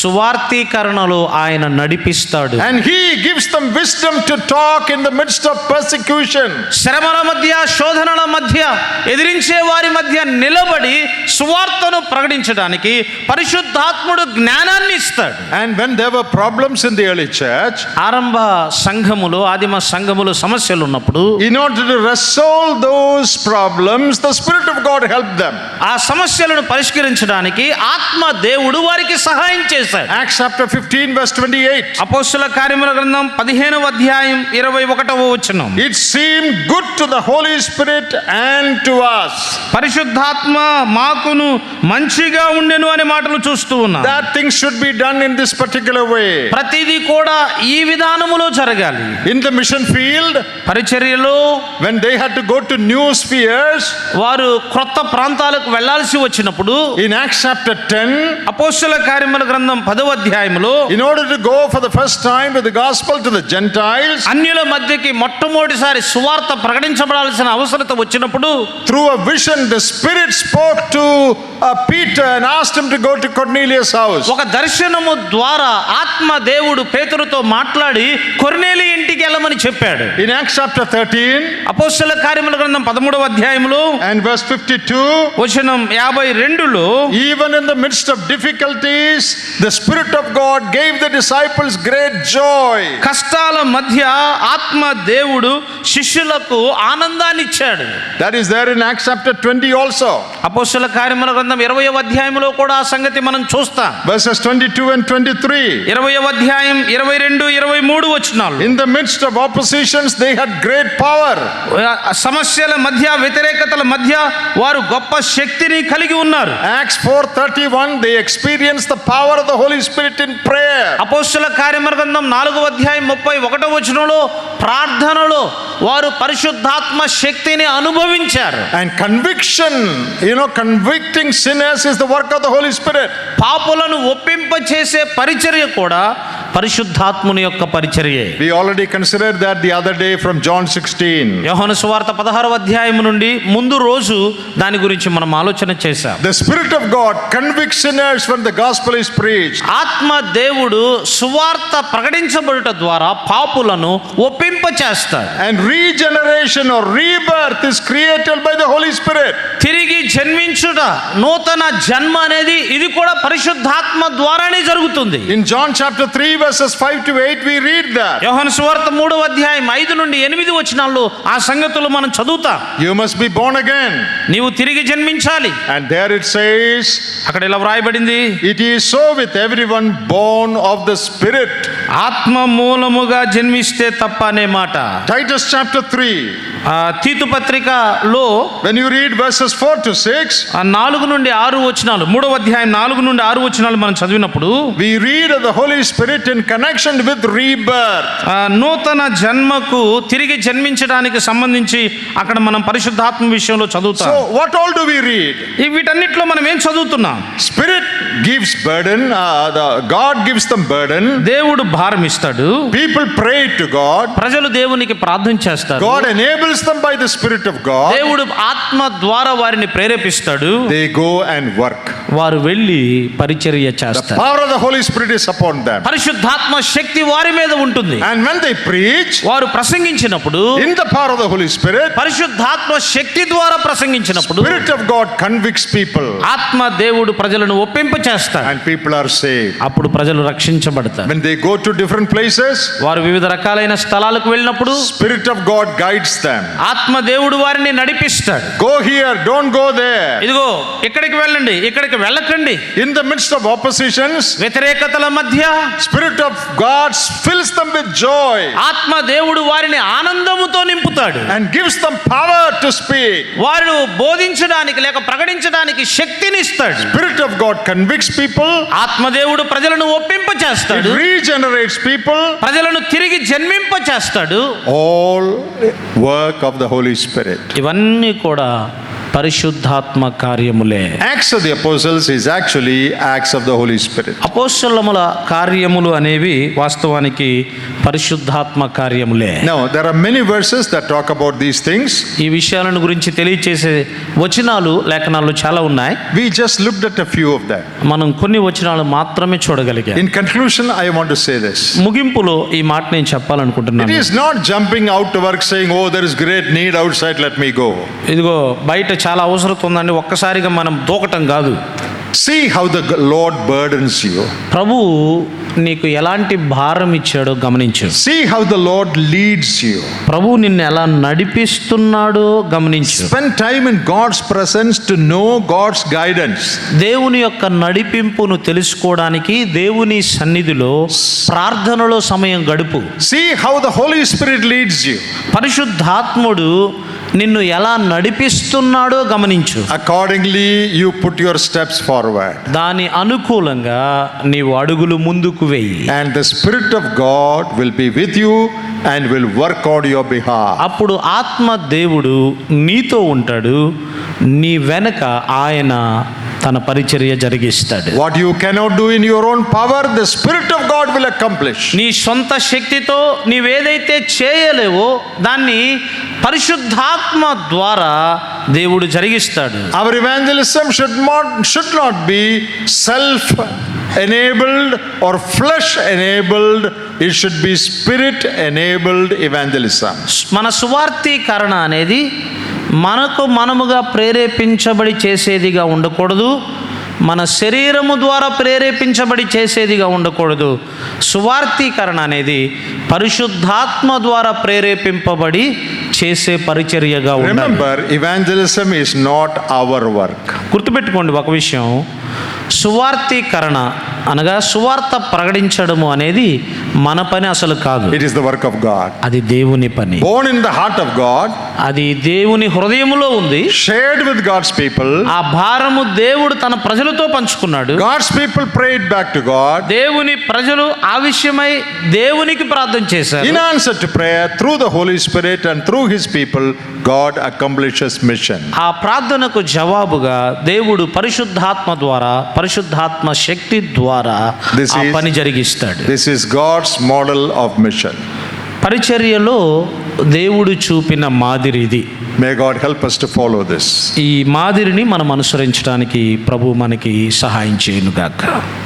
[SPEAKER 2] సువార్తీకరణలో ఆయన నడిపిస్తాడు.
[SPEAKER 1] And He gives them wisdom to talk in the midst of persecution.
[SPEAKER 2] శ్రమల మధ్య, శోధనల మధ్య, ఎదిరించే వారి మధ్య నిలబడి సువార్తను ప్రకటించడానికి పరిశుద్ధాత్ముడు జ్ఞానాన్ని ఇస్తాడు.
[SPEAKER 1] And when there were problems in the early church,
[SPEAKER 2] ఆరంభ సంఘములో, ఆదిమ సంఘములో సమస్యలు ఉన్నప్పుడు
[SPEAKER 1] in order to resolve those problems, the Spirit of God helped them.
[SPEAKER 2] ఆ సమస్యలను పరిష్కరించడానికి ఆత్మ దేవుడు వారికి సహాయం చేశాడు.
[SPEAKER 1] Acts chapter 15 verse 28.
[SPEAKER 2] అపోస్తలుల కార్యముల గ్రంథం 15వ అధ్యాయం 21వ వచనం,
[SPEAKER 1] It seemed good to the Holy Spirit and to us
[SPEAKER 2] పరిశుద్ధాత్మ మాకును మంచిగా ఉండెను అనే మాటలు చూస్తూ ఉన్నాం.
[SPEAKER 1] that things should be done in this particular way.
[SPEAKER 2] ప్రతిదీ కూడా ఈ విధానములో జరగాలి.
[SPEAKER 1] In the mission field,
[SPEAKER 2] పరిచర్యలో
[SPEAKER 1] when they had to go to new spheres,
[SPEAKER 2] వారు క్రొత్త ప్రాంతాలకు వెళ్ళాల్సి వచ్చినప్పుడు
[SPEAKER 1] in Acts chapter 10,
[SPEAKER 2] అపోస్తలుల కార్యముల గ్రంథం 10వ అధ్యాయములో
[SPEAKER 1] in order to go for the first time with the gospel to the Gentiles,
[SPEAKER 2] అన్యుల మధ్యకి మొట్టమొదటిసారి సువార్త ప్రకటించబడాల్సిన అవసరత వచ్చినప్పుడు
[SPEAKER 1] through a vision, the Spirit spoke to Peter and asked him to go to Cornelius' house.
[SPEAKER 2] ఒక దర్శనము ద్వారా ఆత్మ దేవుడు పేతురుతో మాట్లాడి కొర్నేలి ఇంటికి వెళ్ళమని చెప్పాడు.
[SPEAKER 1] In Acts chapter 13
[SPEAKER 2] అపోస్తలుల కార్యముల గ్రంథం 13వ అధ్యాయములో
[SPEAKER 1] and verse 52,
[SPEAKER 2] వచనం 52లో,
[SPEAKER 1] even in the midst of difficulties, the Spirit of God gave the disciples great joy.
[SPEAKER 2] కష్టాల మధ్య ఆత్మ దేవుడు శిష్యులకు ఆనందాన్ని ఇచ్చాడు.
[SPEAKER 1] That is there in Acts chapter 20 also.
[SPEAKER 2] అపోస్తలుల కార్యముల గ్రంథం 20వ అధ్యాయంలో కూడా ఆ సంగతి మనం చూస్తాం.
[SPEAKER 1] Verses 22 and 23.
[SPEAKER 2] 20వ అధ్యాయం 22, 23 వచనాలు.
[SPEAKER 1] In the midst of oppositions, they had great power.
[SPEAKER 2] సమస్యల మధ్య, వ్యతిరేకతల మధ్య వారు గొప్ప శక్తిని కలిగి ఉన్నారు.
[SPEAKER 1] Acts 4:31, they experienced the power of the Holy Spirit in prayer.
[SPEAKER 2] అపోస్తలుల కార్యముల గ్రంథం 4వ అధ్యాయం 31వ వచనంలో ప్రార్థనలో వారు పరిశుద్ధాత్మ శక్తిని అనుభవించారు.
[SPEAKER 1] And conviction, convicting sinners is the work of the Holy Spirit.
[SPEAKER 2] పాపులను ఒప్పింప చేసే పరిచర్య కూడా పరిశుద్ధాత్ముని యొక్క పరిచర్యే.
[SPEAKER 1] We already considered that the other day from John 16.
[SPEAKER 2] యోహాను సువార్త 16వ అధ్యాయం నుండి ముందు రోజు దాని గురించి మనం ఆలోచన చేశాం.
[SPEAKER 1] The Spirit of God convicts sinners when the gospel is preached.
[SPEAKER 2] ఆత్మ దేవుడు సువార్త ప్రకటించబడుట ద్వారా పాపులను ఒప్పింప చేస్తాడు.
[SPEAKER 1] And regeneration or rebirth is created by the Holy Spirit.
[SPEAKER 2] తిరిగి జన్మించుట, నూతన జన్మ అనేది ఇది కూడా పరిశుద్ధాత్మ ద్వారానే జరుగుతుంది.
[SPEAKER 1] In John chapter 3 verses 5 to 8 we read that.
[SPEAKER 2] యోహాను సువార్త 3వ అధ్యాయం 5 నుండి 8 వచనాల్లో ఆ సంగతులు మనం చదువుతాం.
[SPEAKER 1] You must be born again.
[SPEAKER 2] నీవు తిరిగి జన్మించాలి.
[SPEAKER 1] And there it says,
[SPEAKER 2] అక్కడ ఇలా వ్రాయబడింది,
[SPEAKER 1] it is so with everyone born of the Spirit.
[SPEAKER 2] ఆత్మ మూలముగా జన్మిస్తే తప్ప అనే మాట.
[SPEAKER 1] Titus chapter 3
[SPEAKER 2] తీతు పత్రికలో
[SPEAKER 1] when you read verses 4 to 6,
[SPEAKER 2] 4 నుండి 6 వచనాలు, 3వ అధ్యాయం 4 నుండి 6 వచనాలు మనం చదివినప్పుడు
[SPEAKER 1] we read of the Holy Spirit in connection with rebirth.
[SPEAKER 2] నూతన జన్మకు తిరిగి జన్మించడానికి సంబంధించి అక్కడ మనం పరిశుద్ధాత్మ విషయంలో చదువుతాం.
[SPEAKER 1] So what all do we read?
[SPEAKER 2] వీటన్నిటిలో మనం ఏం చదువుతున్నాం?
[SPEAKER 1] Spirit gives burden, God gives them burden.
[SPEAKER 2] దేవుడు భారం ఇస్తాడు,
[SPEAKER 1] People pray to God.
[SPEAKER 2] ప్రజలు దేవునికి ప్రార్థన చేస్తారు,
[SPEAKER 1] God enables them by the Spirit of God.
[SPEAKER 2] దేవుడు ఆత్మ ద్వారా వారిని ప్రేరేపిస్తాడు,
[SPEAKER 1] They go and work.
[SPEAKER 2] వారు వెళ్ళి పరిచర్య
[SPEAKER 1] The
[SPEAKER 2] చేస్తారు.
[SPEAKER 1] power of the Holy Spirit is upon them.
[SPEAKER 2] పరిశుద్ధాత్మ శక్తి వారి మీద ఉంటుంది.
[SPEAKER 1] And when they preach,
[SPEAKER 2] వారు ప్రసంగించినప్పుడు,
[SPEAKER 1] in the power of the Holy Spirit,
[SPEAKER 2] పరిశుద్ధాత్మ శక్తి ద్వారా ప్రసంగించినప్పుడు
[SPEAKER 1] Spirit of God convicts people.
[SPEAKER 2] ఆత్మ దేవుడు ప్రజలను ఒప్పింప చేస్తాడు,
[SPEAKER 1] And people are saved.
[SPEAKER 2] అప్పుడు ప్రజలు రక్షించబడతారు.
[SPEAKER 1] When they go to different places,
[SPEAKER 2] వారు వివిధ రకాలైన స్థలాలకు వెళ్ళినప్పుడు
[SPEAKER 1] Spirit of God guides them.
[SPEAKER 2] ఆత్మ దేవుడు వారిని నడిపిస్తాడు.
[SPEAKER 1] Go here, don't go there.
[SPEAKER 2] ఇదిగో ఇక్కడికి వెళ్ళండి, ఇక్కడికి వెళ్ళకండి.
[SPEAKER 1] In the midst of oppositions,
[SPEAKER 2] వ్యతిరేకతల మధ్య
[SPEAKER 1] Spirit of God fills them with joy
[SPEAKER 2] ఆత్మ దేవుడు వారిని ఆనందముతో నింపుతాడు,
[SPEAKER 1] and gives them power to speak.
[SPEAKER 2] వారు బోధించడానికి లేక ప్రకటించడానికి శక్తిని ఇస్తాడు.
[SPEAKER 1] Spirit of God convicts people.
[SPEAKER 2] ఆత్మ దేవుడు ప్రజలను ఒప్పింప
[SPEAKER 1] It
[SPEAKER 2] చేస్తాడు,
[SPEAKER 1] regenerates people.
[SPEAKER 2] ప్రజలను తిరిగి జన్మింప చేస్తాడు.
[SPEAKER 1] All work of the Holy Spirit.
[SPEAKER 2] ఇవన్నీ కూడా పరిశుద్ధాత్మ కార్యములే.
[SPEAKER 1] Acts of the Apostles is actually acts of the Holy Spirit.
[SPEAKER 2] అపోస్తలుల కార్యములు అనేవి వాస్తవానికి పరిశుద్ధాత్మ కార్యములే.
[SPEAKER 1] Now, there are many verses that talk about these things.
[SPEAKER 2] ఈ విషయాలను గురించి తెలియచేసే వచనాలు లేఖనాలు చాలా ఉన్నాయి.
[SPEAKER 1] We just looked at a few of them.
[SPEAKER 2] మనం కొన్ని వచనాలు మాత్రమే చూడగలిగాం.
[SPEAKER 1] In conclusion, I want to say this.
[SPEAKER 2] ముగింపులో ఈ మాట నేను
[SPEAKER 1] It
[SPEAKER 2] చెప్పాలనుకుంటున్నాను.
[SPEAKER 1] is not jumping out to work saying, oh, there is great need outside, let me go.
[SPEAKER 2] ఇదిగో బయట చాలా అవసరం ఉందండి, ఒక్కసారిగా మనం దూకటం కాదు.
[SPEAKER 1] See how the Lord burdens you.
[SPEAKER 2] ప్రభువు నీకు ఎలాంటి భారం ఇచ్చాడో గమనించు.
[SPEAKER 1] See how the Lord leads you.
[SPEAKER 2] ప్రభువు నిన్ను ఎలా నడిపిస్తున్నాడో గమనించు.
[SPEAKER 1] Spend time in God's presence to know God's guidance.
[SPEAKER 2] దేవుని యొక్క నడిపింపును తెలుసుకోవడానికి దేవుని సన్నిధిలో ప్రార్థనలో సమయం గడుపు.
[SPEAKER 1] See how the Holy Spirit leads you.
[SPEAKER 2] పరిశుద్ధాత్ముడు నిన్ను ఎలా నడిపిస్తున్నాడో గమనించు.
[SPEAKER 1] Accordingly, you put your steps forward.
[SPEAKER 2] దాని అనుకూలంగా నీవు అడుగులు ముందుకు వెయ్యి.
[SPEAKER 1] And the Spirit of God will be with you and will work on your behalf.
[SPEAKER 2] అప్పుడు ఆత్మ దేవుడు నీతో ఉంటాడు, నీ వెనక ఆయన తన పరిచర్య జరిగిస్తాడు.
[SPEAKER 1] What you cannot do in your own power, the Spirit of God will accomplish.
[SPEAKER 2] నీ సొంత శక్తితో నీవేదైతే చేయలేవో దాన్ని పరిశుద్ధాత్మ ద్వారా దేవుడు జరిగిస్తాడు.
[SPEAKER 1] Our evangelism should not be self-enabled or flesh-enabled. It should be Spirit-enabled evangelism.
[SPEAKER 2] మన సువార్తీకరణ అనేది మనకు మనముగా ప్రేరేపించబడి చేసేదిగా ఉండకూడదు, మన శరీరము ద్వారా ప్రేరేపించబడి చేసేదిగా ఉండకూడదు. సువార్తీకరణ అనేది పరిశుద్ధాత్మ ద్వారా ప్రేరేపింపబడి చేసే పరిచర్యగా ఉండాలి.
[SPEAKER 1] Remember, evangelism is not our work.
[SPEAKER 2] గుర్తుపెట్టుకోండి ఒక విషయం, సువార్తీకరణ అనగా సువార్త ప్రకటించడము అనేది మన పని అసలు కాదు.
[SPEAKER 1] It is the work of God.
[SPEAKER 2] అది దేవుని పని.
[SPEAKER 1] Born in the heart of God,
[SPEAKER 2] అది దేవుని హృదయములో ఉంది,
[SPEAKER 1] shared with God's people.
[SPEAKER 2] ఆ భారము దేవుడు తన ప్రజలతో పంచుకున్నాడు.
[SPEAKER 1] God's people prayed back to God.
[SPEAKER 2] దేవుని ప్రజలు ఆ విషయమై దేవునికి ప్రార్థన చేశారు.
[SPEAKER 1] In answer to prayer, through the Holy Spirit and through His people, God accomplishes mission.
[SPEAKER 2] ఆ ప్రార్థనకు జవాబుగా దేవుడు పరిశుద్ధాత్మ ద్వారా, పరిశుద్ధాత్మ శక్తి ద్వారా ఆ పని జరిగిస్తాడు.
[SPEAKER 1] This is God's model of mission.
[SPEAKER 2] పరిచర్యలో దేవుడు చూపిన మాదిరి ఇది.
[SPEAKER 1] May God help us to follow this.
[SPEAKER 2] ఈ మాదిరిని మనం అనుసరించడానికి ప్రభు మనకి సహాయం చేయనుగాక.